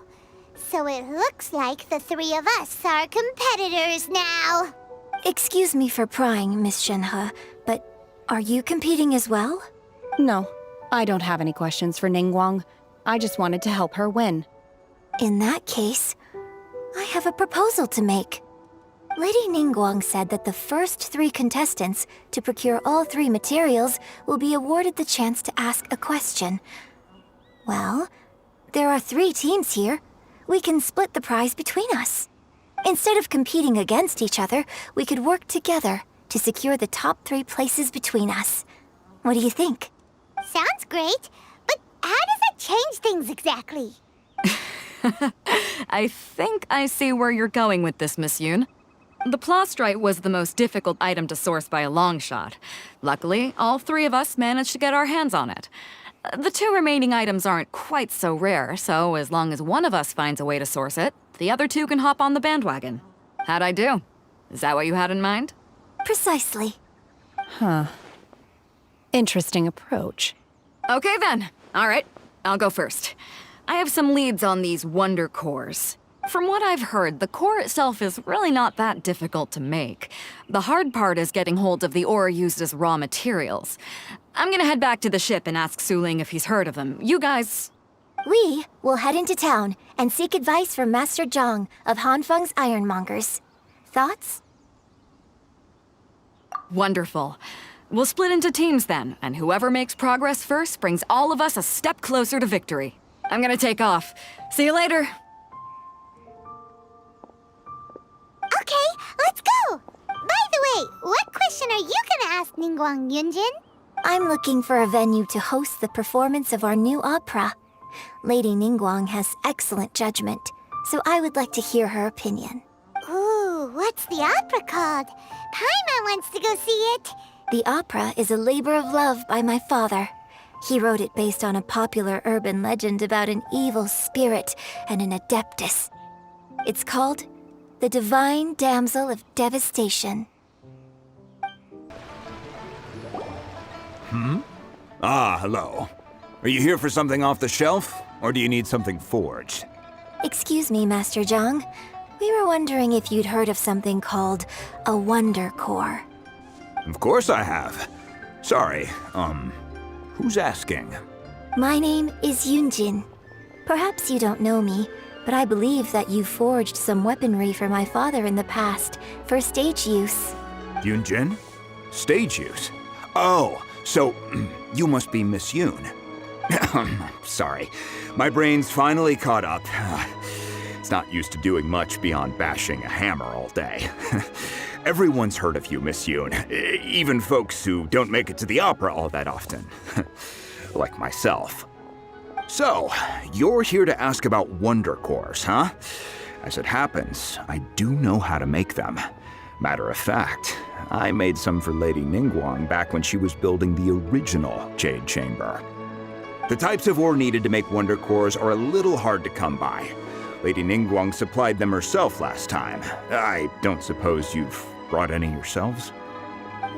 So it looks like the three of us are competitors now! Excuse me for prying, Miss Shenhe, but are you competing as well? No, I don't have any questions for Ningguang. I just wanted to help her win. In that case, I have a proposal to make. Lady Ningguang said that the first 3 contestants to procure all 3 materials will be awarded the chance to ask a question. Well, there are 3 teams here. We can split the prize between us. Instead of competing against each other, we could work together to secure the top 3 places between us. What do you think? Sounds great, but how does it change things exactly? I think I see where you're going with this, Miss Yoon. The plastrite was the most difficult item to source by a long shot. Luckily, all 3 of us managed to get our hands on it. The 2 remaining items aren't quite so rare, so as long as one of us finds a way to source it, the other 2 can hop on the bandwagon. How'd I do? Is that what you had in mind? Precisely. Huh. Interesting approach. Okay then. All right, I'll go first. I have some leads on these wonder cores. From what I've heard, the core itself is really not that difficult to make. The hard part is getting hold of the ore used as raw materials. I'm gonna head back to the ship and ask Suling if he's heard of them. You guys... We will head into town and seek advice from Master Zhang of Hanfeng's Ironmongers. Thoughts? Wonderful. We'll split into teams then, and whoever makes progress first brings all of us a step closer to victory. I'm gonna take off. See you later. Okay, let's go! By the way, what question are you gonna ask Ningguang, Yunjin? I'm looking for a venue to host the performance of our new opera. Lady Ningguang has excellent judgment, so I would like to hear her opinion. Ooh, what's the opera called? Paimon wants to go see it. The opera is a labor of love by my father. He wrote it based on a popular urban legend about an evil spirit and an adeptus. It's called The Divine Damsel of Devastation. Ah, hello. Are you here for something off the shelf, or do you need something forged? Excuse me, Master Zhang. We were wondering if you'd heard of something called a Wonder Core. Of course I have. Sorry, who's asking? My name is Yunjin. Perhaps you don't know me, but I believe that you forged some weaponry for my father in the past for stage use. Yunjin? Stage use? Oh, so you must be Miss Yoon. Sorry, my brain's finally caught up. It's not used to doing much beyond bashing a hammer all day. Everyone's heard of you, Miss Yoon, even folks who don't make it to the opera all that often. Like myself. So, you're here to ask about wonder cores, huh? As it happens, I do know how to make them. Matter of fact, I made some for Lady Ningguang back when she was building the original Jade Chamber. The types of ore needed to make wonder cores are a little hard to come by. Lady Ningguang supplied them herself last time. I don't suppose you've brought any yourselves?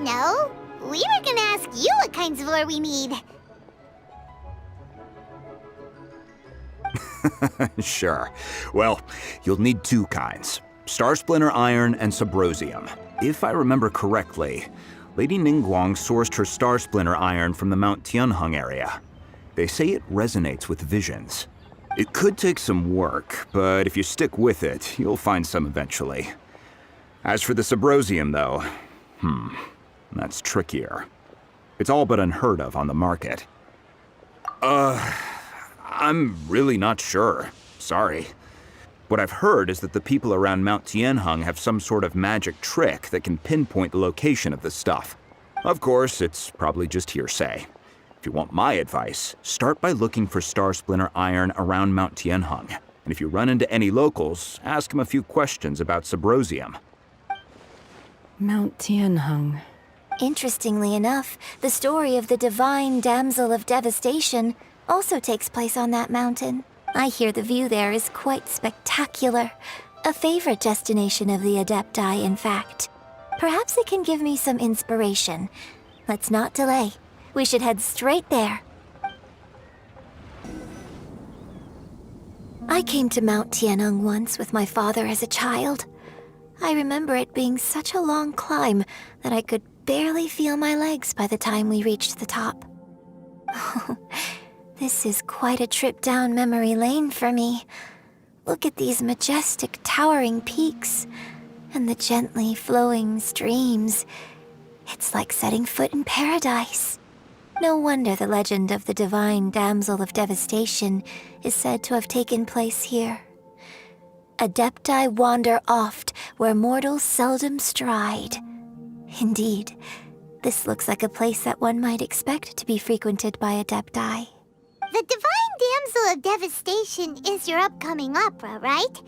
No, we were gonna ask you what kinds of ore we need. Sure. Well, you'll need 2 kinds. Star Splinter Iron and Subrosium. If I remember correctly, Lady Ningguang sourced her Star Splinter Iron from the Mount Tianheng area. They say it resonates with visions. It could take some work, but if you stick with it, you'll find some eventually. As for the Subrosium, though, that's trickier. It's all but unheard of on the market. I'm really not sure. Sorry. What I've heard is that the people around Mount Tianheng have some sort of magic trick that can pinpoint the location of the stuff. Of course, it's probably just hearsay. If you want my advice, start by looking for Star Splinter iron around Mount Tianheng. And if you run into any locals, ask them a few questions about Subrosium. Mount Tianheng. Interestingly enough, the story of the divine damsel of devastation also takes place on that mountain. I hear the view there is quite spectacular. A favorite destination of the Adepti, in fact. Perhaps it can give me some inspiration. Let's not delay. We should head straight there. I came to Mount Tianheng once with my father as a child. I remember it being such a long climb that I could barely feel my legs by the time we reached the top. This is quite a trip down memory lane for me. Look at these majestic, towering peaks and the gently flowing streams. It's like setting foot in paradise. No wonder the legend of the divine damsel of devastation is said to have taken place here. Adepti wander oft where mortals seldom stride. Indeed, this looks like a place that one might expect to be frequented by Adepti. The Divine Damsel of Devastation is your upcoming opera, right?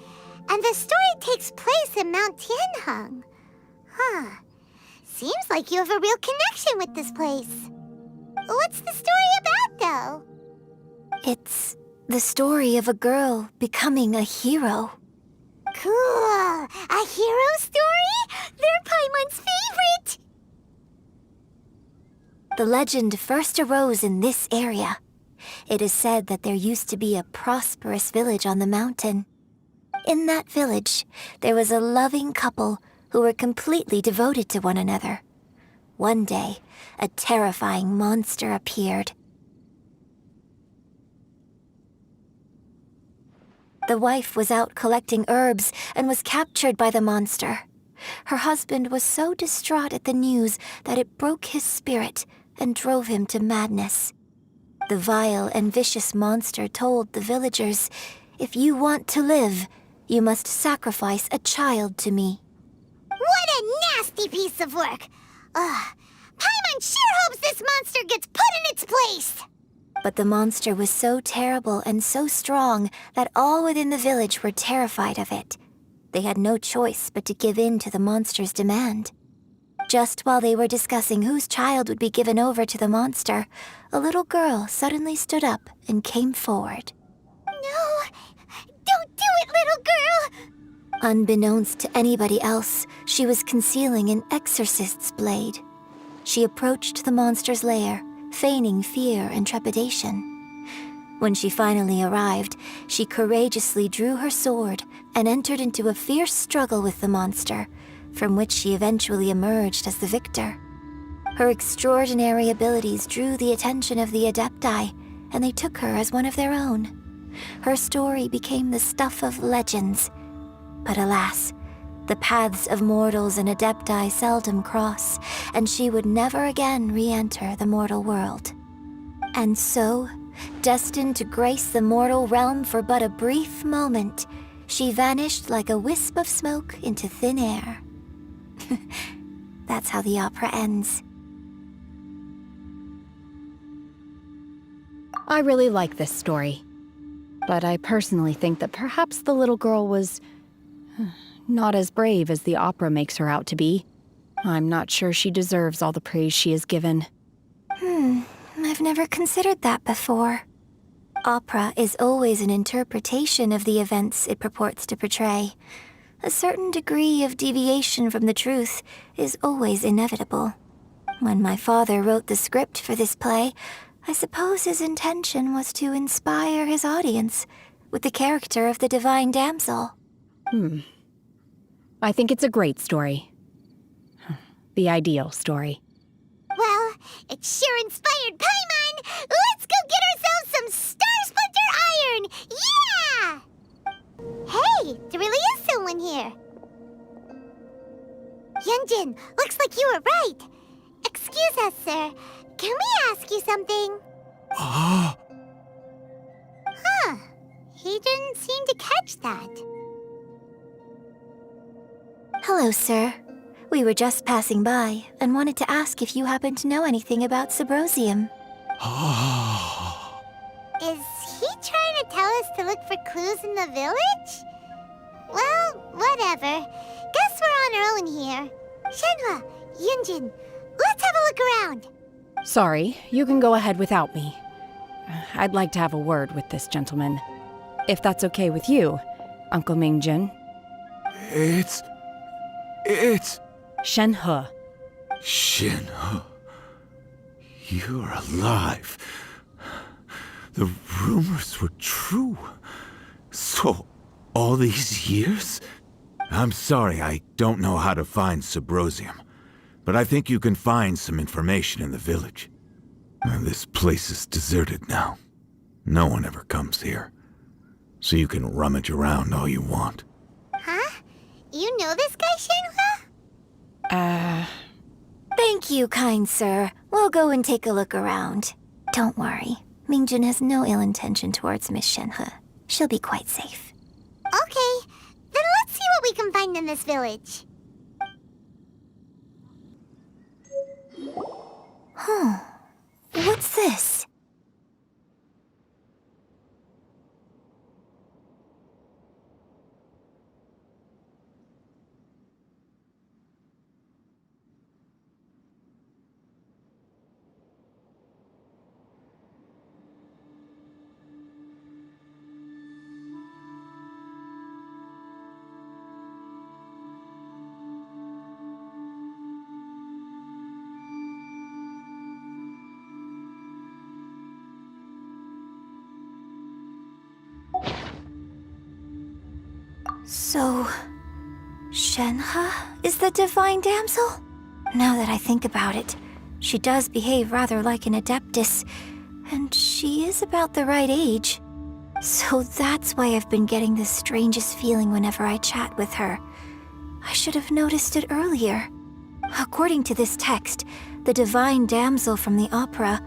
And the story takes place in Mount Tianheng. Huh. Seems like you have a real connection with this place. What's the story about, though? It's the story of a girl becoming a hero. Cool! A hero story? They're Paimon's favorite! The legend first arose in this area. It is said that there used to be a prosperous village on the mountain. In that village, there was a loving couple who were completely devoted to one another. One day, a terrifying monster appeared. The wife was out collecting herbs and was captured by the monster. Her husband was so distraught at the news that it broke his spirit and drove him to madness. The vile and vicious monster told the villagers, "If you want to live, you must sacrifice a child to me." What a nasty piece of work! Paimon sure hopes this monster gets put in its place! But the monster was so terrible and so strong that all within the village were terrified of it. They had no choice but to give in to the monster's demand. Just while they were discussing whose child would be given over to the monster, a little girl suddenly stood up and came forward. No! Don't do it, little girl! Unbeknownst to anybody else, she was concealing an exorcist's blade. She approached the monster's lair, feigning fear and trepidation. When she finally arrived, she courageously drew her sword and entered into a fierce struggle with the monster, from which she eventually emerged as the victor. Her extraordinary abilities drew the attention of the Adepti, and they took her as one of their own. Her story became the stuff of legends. But alas, the paths of mortals and Adepti seldom cross, and she would never again re-enter the mortal world. And so, destined to grace the mortal realm for but a brief moment, she vanished like a wisp of smoke into thin air. That's how the opera ends. I really like this story. But I personally think that perhaps the little girl was not as brave as the opera makes her out to be. I'm not sure she deserves all the praise she is given. I've never considered that before. Opera is always an interpretation of the events it purports to portray. A certain degree of deviation from the truth is always inevitable. When my father wrote the script for this play, I suppose his intention was to inspire his audience with the character of the divine damsel. I think it's a great story. The ideal story. Well, it sure inspired Paimon! Let's go get ourselves some Star Splinter iron! Yeah! Hey, there really is someone here. Yunjin, looks like you were right. Excuse us, sir. Can we ask you something? Huh. He didn't seem to catch that. Hello, sir. We were just passing by and wanted to ask if you happen to know anything about Subrosium. Is he trying to tell us to look for clues in the village? Well, whatever. Guess we're on our own here. Shenhua, Yunjin, let's have a look around. Sorry, you can go ahead without me. I'd like to have a word with this gentleman. If that's okay with you, Uncle Mingjin. It's... Shenhe. Shenhe. You're alive. The rumors were true. So, all these years? I'm sorry, I don't know how to find Subrosium, but I think you can find some information in the village. This place is deserted now. No one ever comes here. So you can rummage around all you want. Huh? You know this guy, Shenhua? Thank you, kind sir. We'll go and take a look around. Don't worry. Mingjin has no ill intention towards Miss Shenhe. She'll be quite safe. Okay, then let's see what we can find in this village. Huh. What's this? So, Shenhe is the divine damsel? Now that I think about it, she does behave rather like an adeptus, and she is about the right age. So that's why I've been getting the strangest feeling whenever I chat with her. I should have noticed it earlier. According to this text, the divine damsel from the opera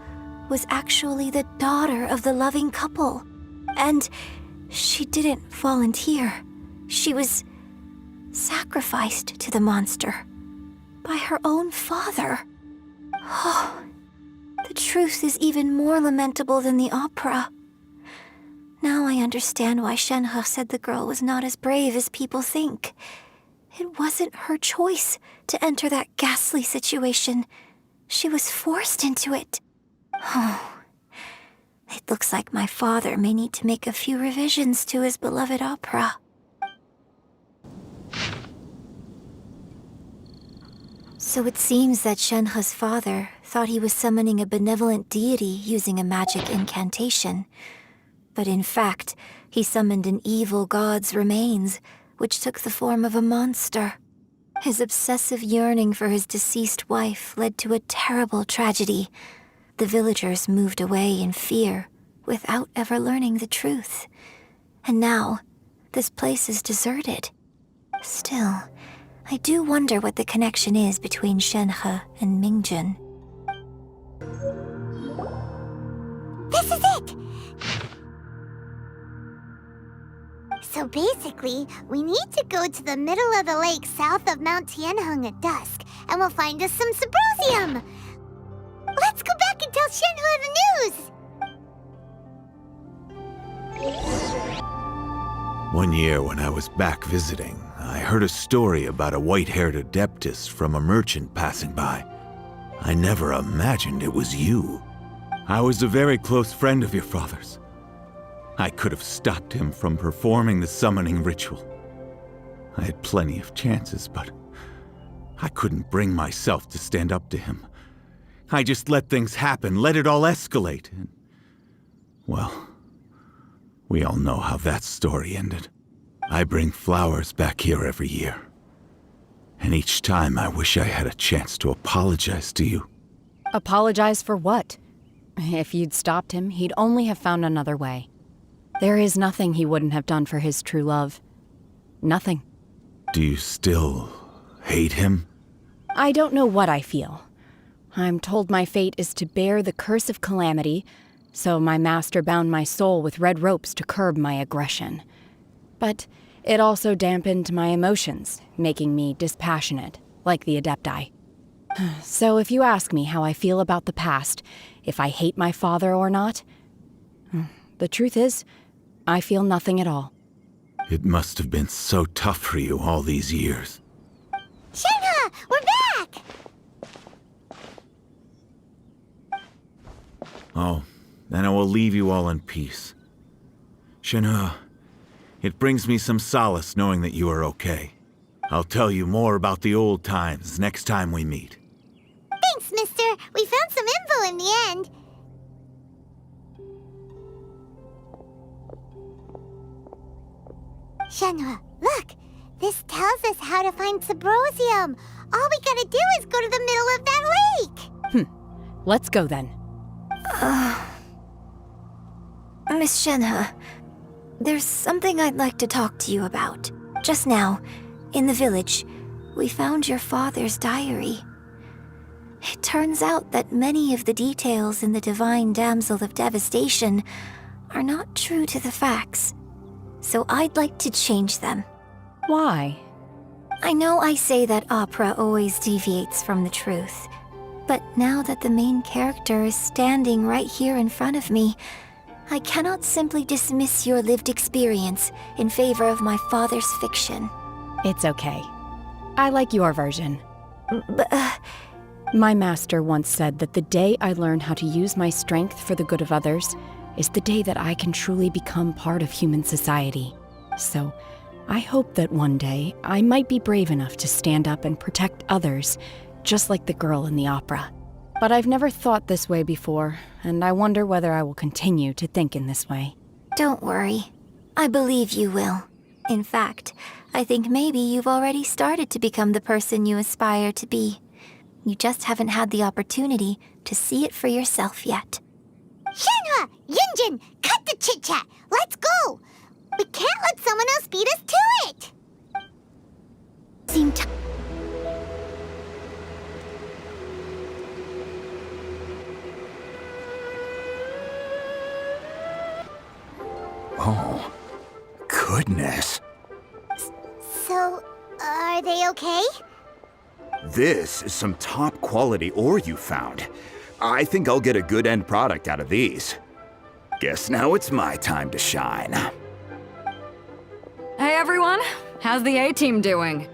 was actually the daughter of the loving couple. And she didn't volunteer. She was sacrificed to the monster by her own father. Oh, the truth is even more lamentable than the opera. Now I understand why Shenhe said the girl was not as brave as people think. It wasn't her choice to enter that ghastly situation. She was forced into it. Oh, it looks like my father may need to make a few revisions to his beloved opera. So it seems that Shenhe's father thought he was summoning a benevolent deity using a magic incantation. But in fact, he summoned an evil god's remains, which took the form of a monster. His obsessive yearning for his deceased wife led to a terrible tragedy. The villagers moved away in fear, without ever learning the truth. And now, this place is deserted. Still, I do wonder what the connection is between Shenhe and Mingjin. This is it! So basically, we need to go to the middle of the lake south of Mount Tianheng at dusk, and we'll find us some Subrosium! Let's go back and tell Shenhua the news! One year when I was back visiting, I heard a story about a white-haired adeptus from a merchant passing by. I never imagined it was you. I was a very close friend of your father's. I could have stopped him from performing the summoning ritual. I had plenty of chances, but I couldn't bring myself to stand up to him. I just let things happen, let it all escalate. And, well, we all know how that story ended. I bring flowers back here every year. And each time I wish I had a chance to apologize to you. Apologize for what? If you'd stopped him, he'd only have found another way. There is nothing he wouldn't have done for his true love. Nothing. Do you still hate him? I don't know what I feel. I'm told my fate is to bear the curse of calamity, so my master bound my soul with red ropes to curb my aggression. But it also dampened my emotions, making me dispassionate, like the Adepti. So if you ask me how I feel about the past, if I hate my father or not, the truth is, I feel nothing at all. It must have been so tough for you all these years. Shenhe, we're back! Oh, then I will leave you all in peace. Shenhe, it brings me some solace knowing that you are okay. I'll tell you more about the old times next time we meet. Thanks, mister. We found some info in the end. Shenhe, look! This tells us how to find Subrosium. All we gotta do is go to the middle of that lake! Let's go then. Miss Shenhe, there's something I'd like to talk to you about. Just now, in the village, we found your father's diary. It turns out that many of the details in the Divine Damsel of Devastation are not true to the facts. So I'd like to change them. Why? I know I say that opera always deviates from the truth, but now that the main character is standing right here in front of me, I cannot simply dismiss your lived experience in favor of my father's fiction. It's okay. I like your version. But, My master once said that the day I learn how to use my strength for the good of others is the day that I can truly become part of human society. So, I hope that one day I might be brave enough to stand up and protect others, just like the girl in the opera. But I've never thought this way before, and I wonder whether I will continue to think in this way. Don't worry. I believe you will. In fact, I think maybe you've already started to become the person you aspire to be. You just haven't had the opportunity to see it for yourself yet. Shenhe! Yunjin! Cut the chit-chat! Let's go! We can't let someone else beat us to it! Oh, goodness. So, are they okay? This is some top quality ore you found. I think I'll get a good end product out of these. Guess now it's my time to shine. Hey everyone, how's the A-team doing?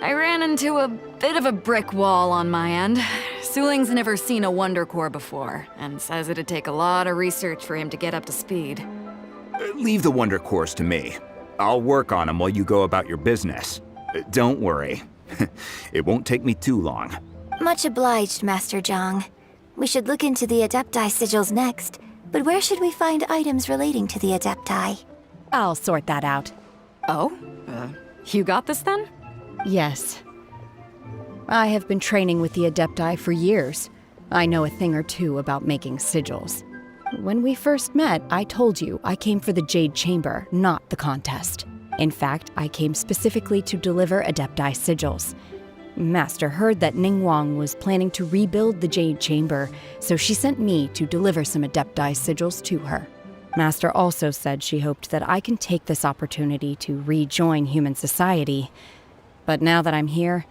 I ran into a bit of a brick wall on my end. Suling's never seen a Wonder Core before, and says it'd take a lot of research for him to get up to speed. Leave the Wonder Cores to me. I'll work on them while you go about your business. Don't worry. It won't take me too long. Much obliged, Master Zhang. We should look into the Adepti sigils next, but where should we find items relating to the Adepti? I'll sort that out. Oh? You got this then? Yes. I have been training with the Adepti for years. I know a thing or two about making sigils. When we first met, I told you I came for the Jade Chamber, not the contest. In fact, I came specifically to deliver Adepti sigils. Master heard that Ningguang was planning to rebuild the Jade Chamber, so she sent me to deliver some Adepti sigils to her. Master also said she hoped that I can take this opportunity to rejoin human society. But now that I'm here,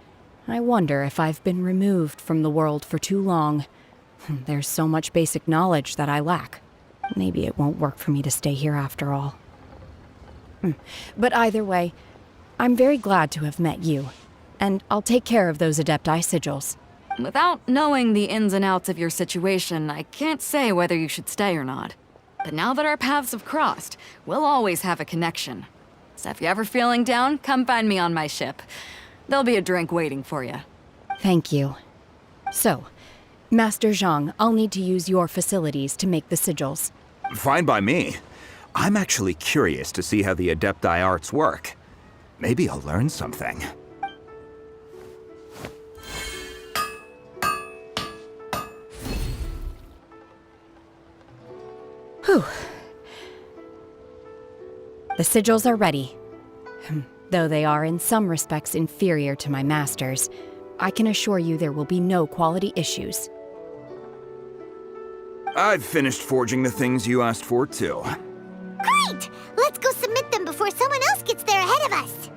I wonder if I've been removed from the world for too long. There's so much basic knowledge that I lack. Maybe it won't work for me to stay here after all. But either way, I'm very glad to have met you, and I'll take care of those Adepti sigils. Without knowing the ins and outs of your situation, I can't say whether you should stay or not. But now that our paths have crossed, we'll always have a connection. So if you're ever feeling down, come find me on my ship. There'll be a drink waiting for you. Thank you. So, Master Zhang, I'll need to use your facilities to make the sigils. Fine by me. I'm actually curious to see how the Adepti arts work. Maybe I'll learn something. Whew. The sigils are ready. Though they are in some respects inferior to my master's, I can assure you there will be no quality issues. I've finished forging the things you asked for, too. Great! Let's go submit them before someone else gets there ahead of us.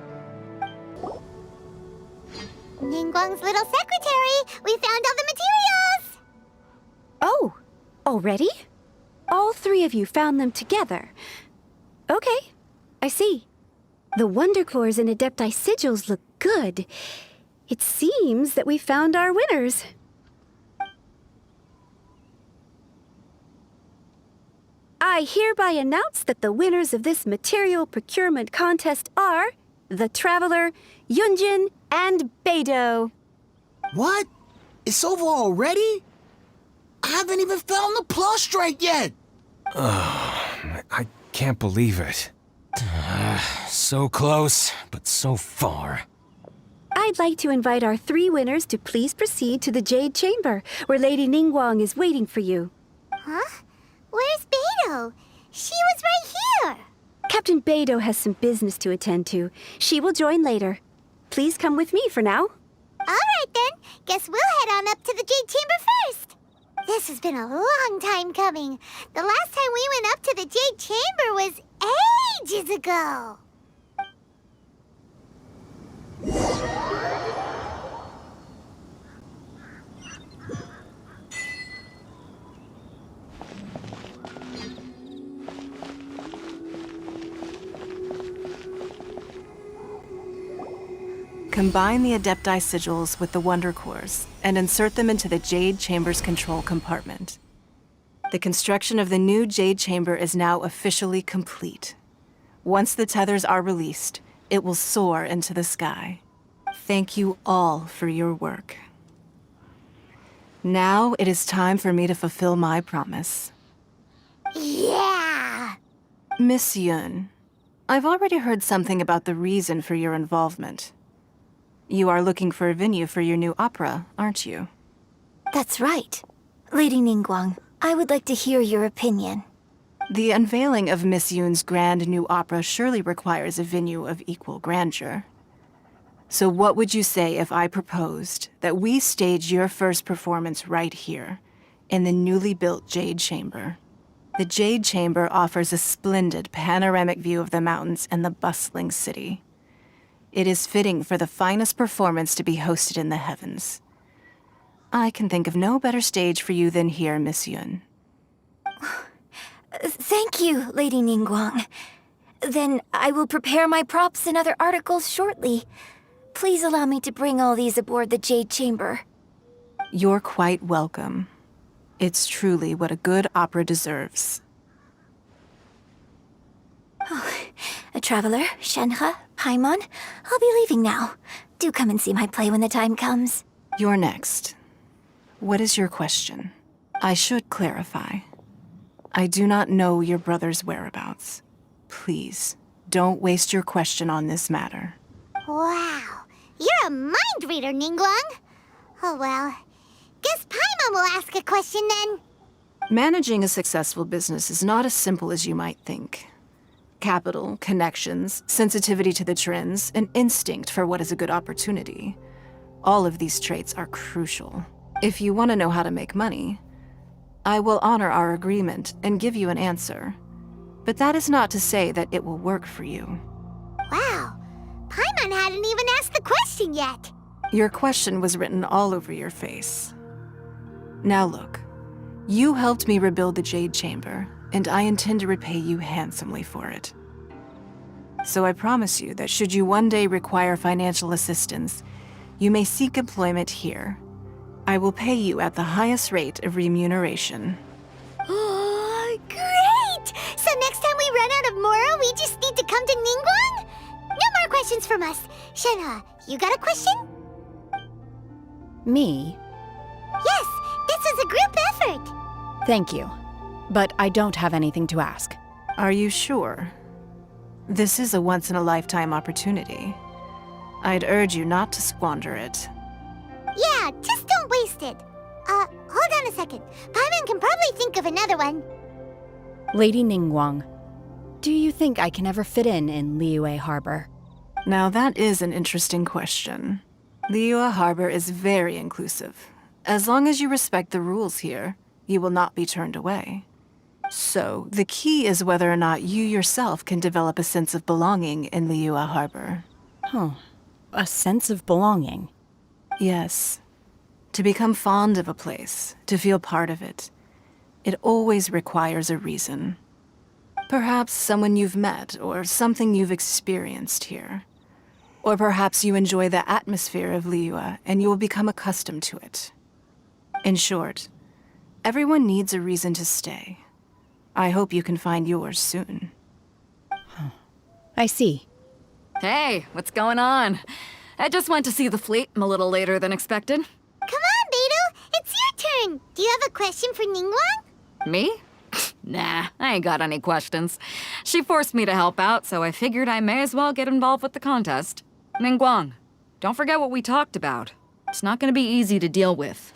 Ninguang's little secretary. We found all the materials. Oh, already? All three of you found them together. Okay, I see. The Wonder Cores and Adepti sigils look good. It seems that we found our winners. I hereby announce that the winners of this material procurement contest are the Traveler, Yunjin, and Beidou. What? It's over already? I haven't even found the Plustrite yet! I can't believe it. So close, but so far. I'd like to invite our three winners to please proceed to the Jade Chamber, where Lady Ningguang is waiting for you. Huh? Where's Beidou? She was right here. Captain Beidou has some business to attend to. She will join later. Please come with me for now. All right then. Guess we'll head on up to the Jade Chamber first. This has been a long time coming. The last time we went up to the Jade Chamber was ages ago. Combine the Adepti sigils with the Wonder Cores and insert them into the Jade Chamber's control compartment. The construction of the new Jade Chamber is now officially complete. Once the tethers are released, it will soar into the sky. Thank you all for your work. Now it is time for me to fulfill my promise. Yeah! Miss Yun, I've already heard something about the reason for your involvement. You are looking for a venue for your new opera, aren't you? That's right. Lady Ningguang, I would like to hear your opinion. The unveiling of Miss Yun's grand new opera surely requires a venue of equal grandeur. So what would you say if I proposed that we stage your first performance right here, in the newly built Jade Chamber? The Jade Chamber offers a splendid panoramic view of the mountains and the bustling city. It is fitting for the finest performance to be hosted in the heavens. I can think of no better stage for you than here, Miss Yun. Thank you, Lady Ningguang. Then I will prepare my props and other articles shortly. Please allow me to bring all these aboard the Jade Chamber. You're quite welcome. It's truly what a good opera deserves. A traveler, Shenhe, Paimon, I'll be leaving now. Do come and see my play when the time comes. You're next. What is your question? I should clarify. I do not know your brother's whereabouts. Please, don't waste your question on this matter. Wow. You're a mind reader, Ningguang. Oh well. Guess Paimon will ask a question then. Managing a successful business is not as simple as you might think. Capital, connections, sensitivity to the trends, and instinct for what is a good opportunity. All of these traits are crucial. If you want to know how to make money, I will honor our agreement and give you an answer. But that is not to say that it will work for you. Wow. Paimon hadn't even asked the question yet. Your question was written all over your face. Now look, you helped me rebuild the Jade Chamber, and I intend to repay you handsomely for it. So I promise you that should you one day require financial assistance, you may seek employment here. I will pay you at the highest rate of remuneration. Oh, great! So next time we run out of Moro, we just need to come to Ningguang? No more questions from us. Shenhe, you got a question? Me? Yes, this was a group effort. Thank you. But I don't have anything to ask. Are you sure? This is a once-in-a-lifetime opportunity. I'd urge you not to squander it. Yeah, just don't waste it. Hold on a second. Paimon can probably think of another one. Lady Ningguang, do you think I can ever fit in Liyue Harbor? Now that is an interesting question. Liyue Harbor is very inclusive. As long as you respect the rules here, you will not be turned away. So, the key is whether or not you yourself can develop a sense of belonging in Liyue Harbor. Huh. A sense of belonging. Yes. To become fond of a place, to feel part of it, it always requires a reason. Perhaps someone you've met, or something you've experienced here. Or perhaps you enjoy the atmosphere of Liyue and you will become accustomed to it. In short, everyone needs a reason to stay. I hope you can find yours soon. I see. Hey, what's going on? I just went to see the fleet a little later than expected. Come on, Beidou! It's your turn! Do you have a question for Ningguang? Me? Nah, I ain't got any questions. She forced me to help out, so I figured I may as well get involved with the contest. Ningguang, don't forget what we talked about. It's not gonna be easy to deal with.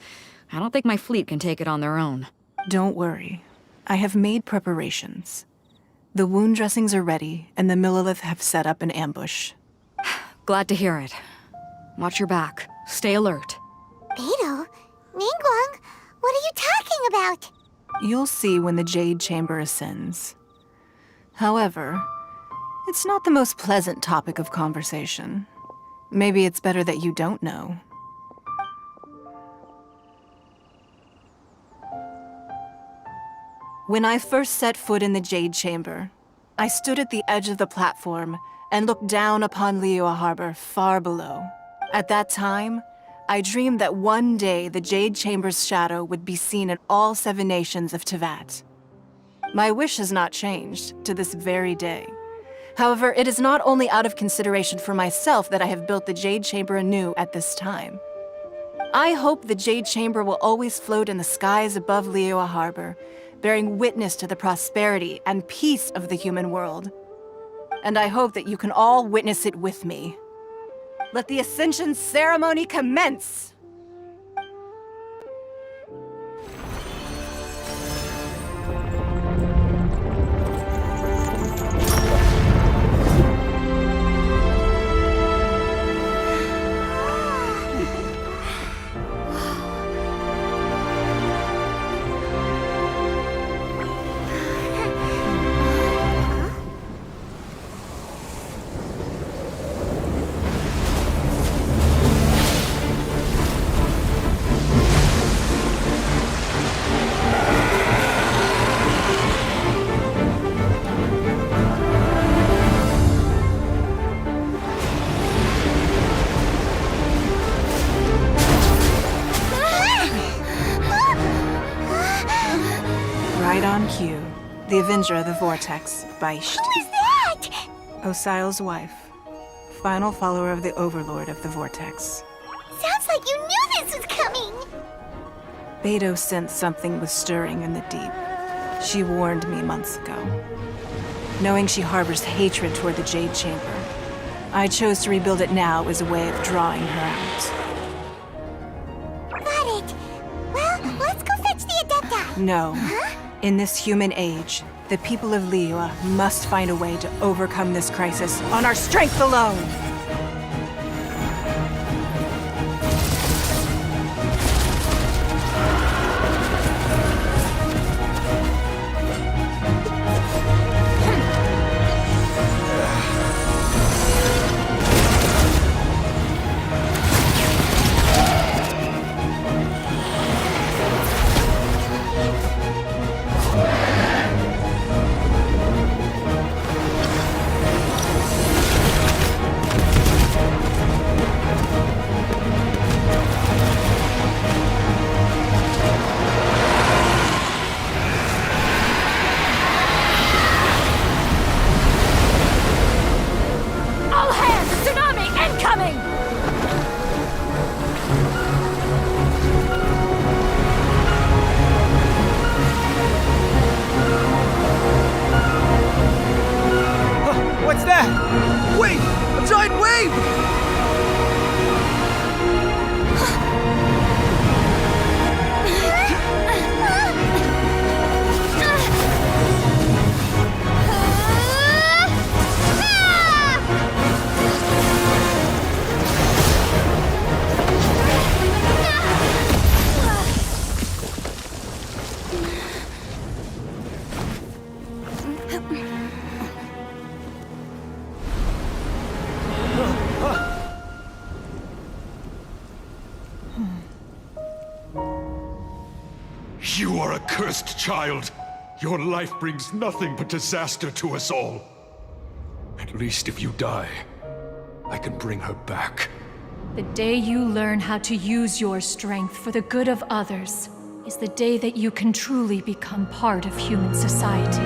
I don't think my fleet can take it on their own. Don't worry. I have made preparations. The wound dressings are ready, and the Millelith have set up an ambush. Glad to hear it. Watch your back. Stay alert. Beidou? Ningguang? What are you talking about? You'll see when the Jade Chamber ascends. However, it's not the most pleasant topic of conversation. Maybe it's better that you don't know. When I first set foot in the Jade Chamber, I stood at the edge of the platform and looked down upon Liyue Harbor far below. At that time, I dreamed that one day the Jade Chamber's shadow would be seen in all 7 nations of Teyvat. My wish has not changed to this very day. However, it is not only out of consideration for myself that I have built the Jade Chamber anew at this time. I hope the Jade Chamber will always float in the skies above Liyue Harbor, bearing witness to the prosperity and peace of the human world. And I hope that you can all witness it with me. Let the Ascension ceremony commence! Right on cue. The Avenger of the Vortex, Beisht. Who is that? Osial's wife. Final follower of the Overlord of the Vortex. Sounds like you knew this was coming! Beidou sensed something was stirring in the deep. She warned me months ago. Knowing she harbors hatred toward the Jade Chamber, I chose to rebuild it now as a way of drawing her out. Got it. Well, let's go fetch the Adepta. No. In this human age, the people of Liyue must find a way to overcome this crisis on our strength alone! You are a cursed child. Your life brings nothing but disaster to us all. At least if you die, I can bring her back. The day you learn how to use your strength for the good of others is the day that you can truly become part of human society.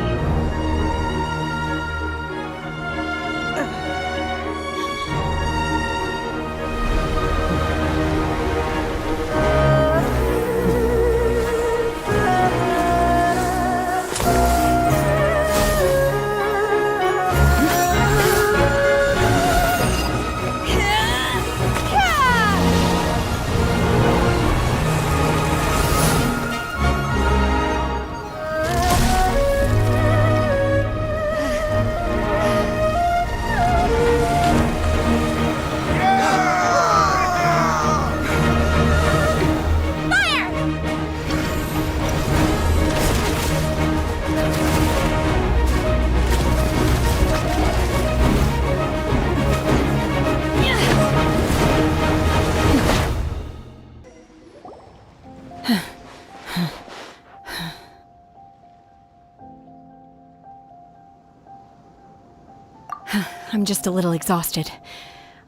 I'm just a little exhausted.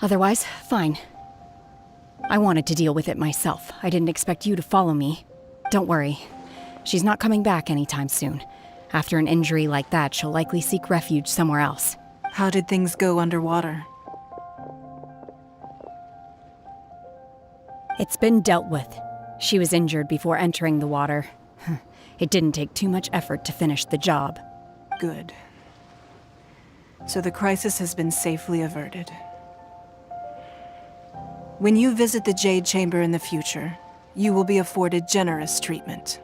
Otherwise, fine. I wanted to deal with it myself. I didn't expect you to follow me. Don't worry. She's not coming back anytime soon. After an injury like that, she'll likely seek refuge somewhere else. How did things go underwater? It's been dealt with. She was injured before entering the water. It didn't take too much effort to finish the job. Good. So the crisis has been safely averted. When you visit the Jade Chamber in the future, you will be afforded generous treatment.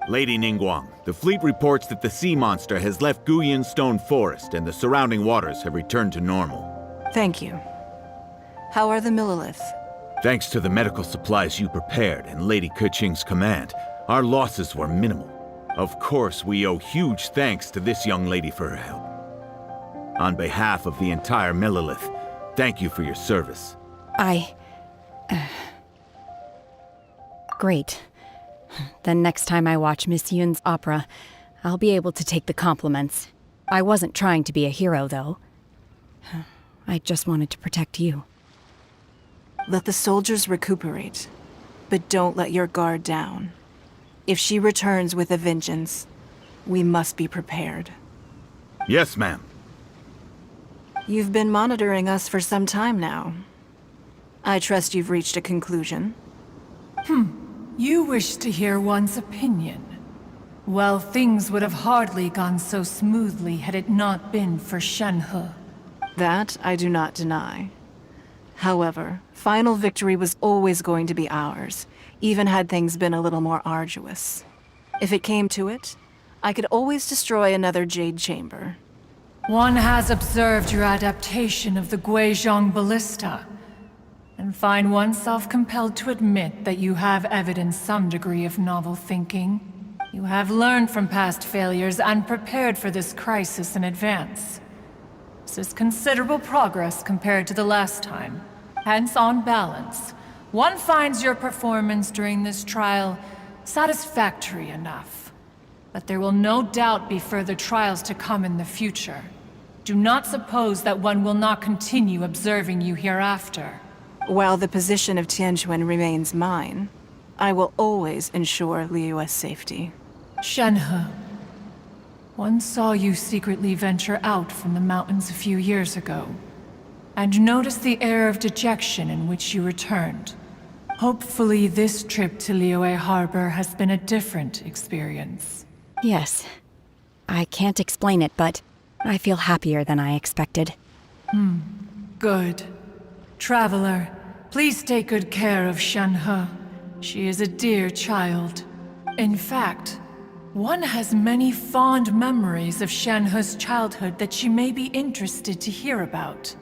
Lady Ningguang, the fleet reports that the sea monster has left Guyan Stone Forest and the surrounding waters have returned to normal. Thank you. How are the Millilith? Thanks to the medical supplies you prepared and Lady Keqing's command, our losses were minimal. Of course, we owe huge thanks to this young lady for her help. On behalf of the entire Millilith, thank you for your service. Great. Then next time I watch Miss Yun's opera, I'll be able to take the compliments. I wasn't trying to be a hero, though. I just wanted to protect you. Let the soldiers recuperate, but don't let your guard down. If she returns with a vengeance, we must be prepared. Yes, ma'am. You've been monitoring us for some time now. I trust you've reached a conclusion. You wish to hear one's opinion. Well, things would have hardly gone so smoothly had it not been for Shenhe. That I do not deny. However, final victory was always going to be ours, even had things been a little more arduous. If it came to it, I could always destroy another Jade Chamber. One has observed your adaptation of the Guizhong Ballista, and find oneself compelled to admit that you have evidenced some degree of novel thinking. You have learned from past failures and prepared for this crisis in advance. This is considerable progress compared to the last time. Hence, on balance, one finds your performance during this trial satisfactory enough. But there will no doubt be further trials to come in the future. Do not suppose that one will not continue observing you hereafter. While the position of Tianquan remains mine, I will always ensure Liyue's safety. Shenhe, one saw you secretly venture out from the mountains a few years ago, and noticed the air of dejection in which you returned. Hopefully this trip to Liyue Harbor has been a different experience. Yes. I can't explain it, but I feel happier than I expected. Good. Traveler, please take good care of Shenhe. She is a dear child. In fact, one has many fond memories of Shenhe's childhood that she may be interested to hear about.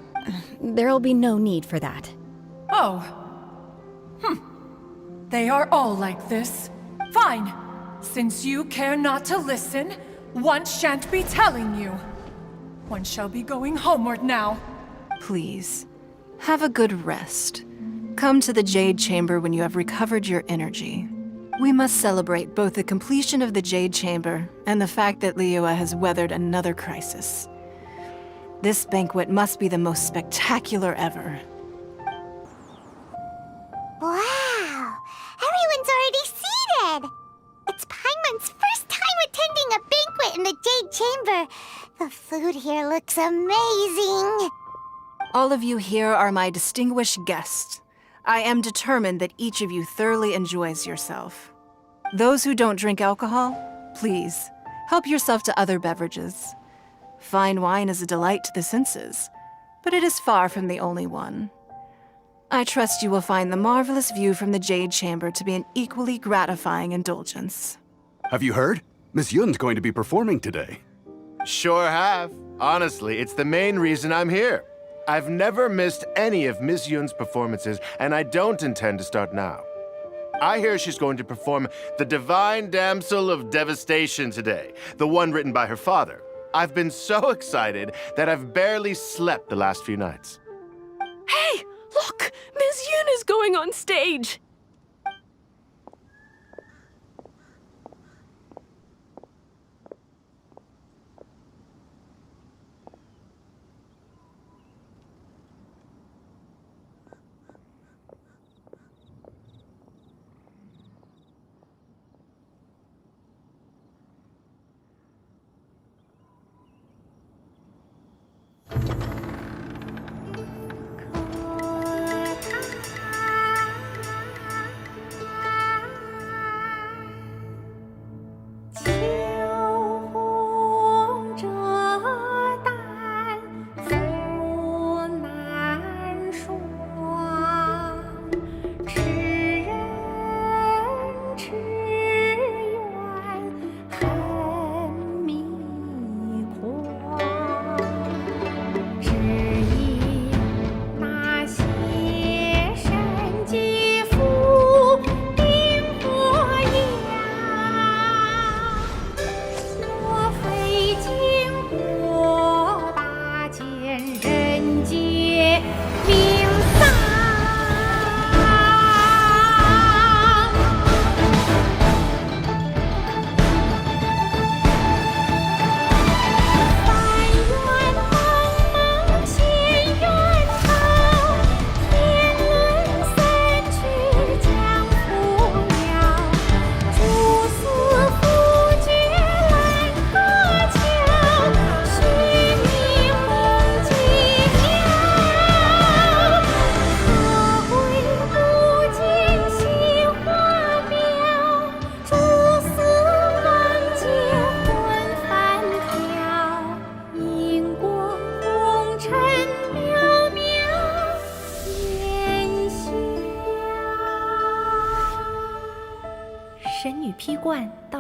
There'll be no need for that. Oh. They are all like this. Fine. Since you care not to listen, one shan't be telling you. One shall be going homeward now. Please, have a good rest. Come to the Jade Chamber when you have recovered your energy. We must celebrate both the completion of the Jade Chamber and the fact that Liyue has weathered another crisis. This banquet must be the most spectacular ever. Wow! Everyone's already seated! It's Paimon's first time attending a banquet in the Jade Chamber. The food here looks amazing. All of you here are my distinguished guests. I am determined that each of you thoroughly enjoys yourself. Those who don't drink alcohol, please, help yourself to other beverages. Fine wine is a delight to the senses, but it is far from the only one. I trust you will find the marvelous view from the Jade Chamber to be an equally gratifying indulgence. Have you heard? Miss Yun's going to be performing today. Sure have. Honestly, it's the main reason I'm here. I've never missed any of Miss Yun's performances, and I don't intend to start now. I hear she's going to perform The Divine Damsel of Devastation today, the one written by her father. I've been so excited that I've barely slept the last few nights. Hey, look! Miss Yun is going on stage!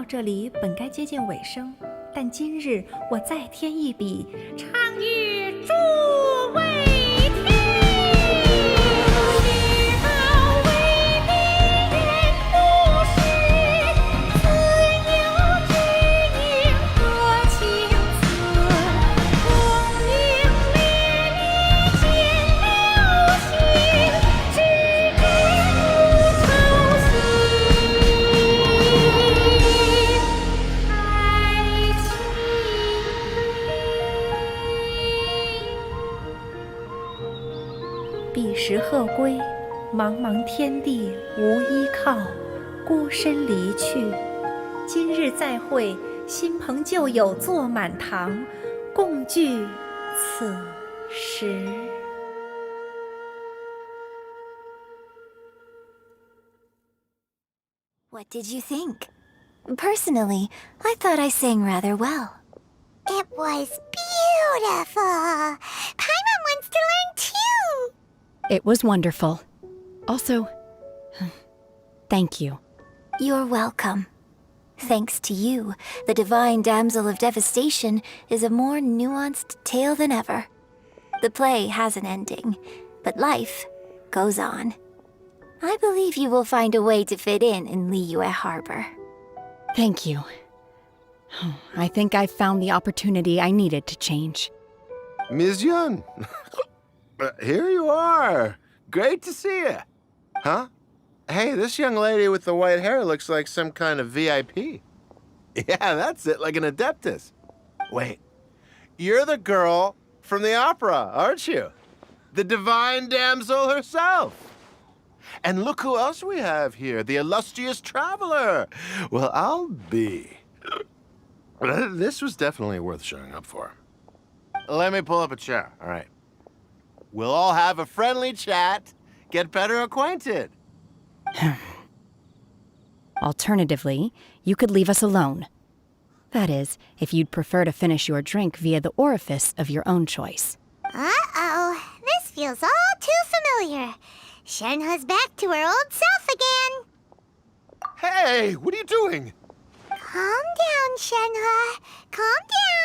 这里本该接近尾声，但今日我再添一笔，唱与诸位听。日报为民言不实，自有知音何情思？功名烈烈见了心，只知无愁心。彼时鹤归，茫茫天地无依靠，孤身离去。今日再会，新朋旧友坐满堂，共聚此时。What did you think? Personally, I thought I sang rather well. It was beautiful. Paimon wants to learn too. It was wonderful. Also, thank you. You're welcome. Thanks to you, the Divine Damsel of Devastation is a more nuanced tale than ever. The play has an ending, but life goes on. I believe you will find a way to fit in Liyue Harbor. Thank you. I think I've found the opportunity I needed to change. Ms. Yun, here you are. Great to see you. Huh? Hey, this young lady with the white hair looks like some kind of VIP. Yeah, that's it, like an Adeptus. Wait, you're the girl from the opera, aren't you? The divine damsel herself. And look who else we have here, the illustrious traveler. Well, I'll be. This was definitely worth showing up for. Let me pull up a chair, all right. We'll all have a friendly chat, get better acquainted. Alternatively, you could leave us alone. That is, if you'd prefer to finish your drink via the orifice of your own choice. Uh-oh, this feels all too familiar. Shenhe's back to her old self again. Hey, what are you doing? Calm down, Shenhe. Calm down.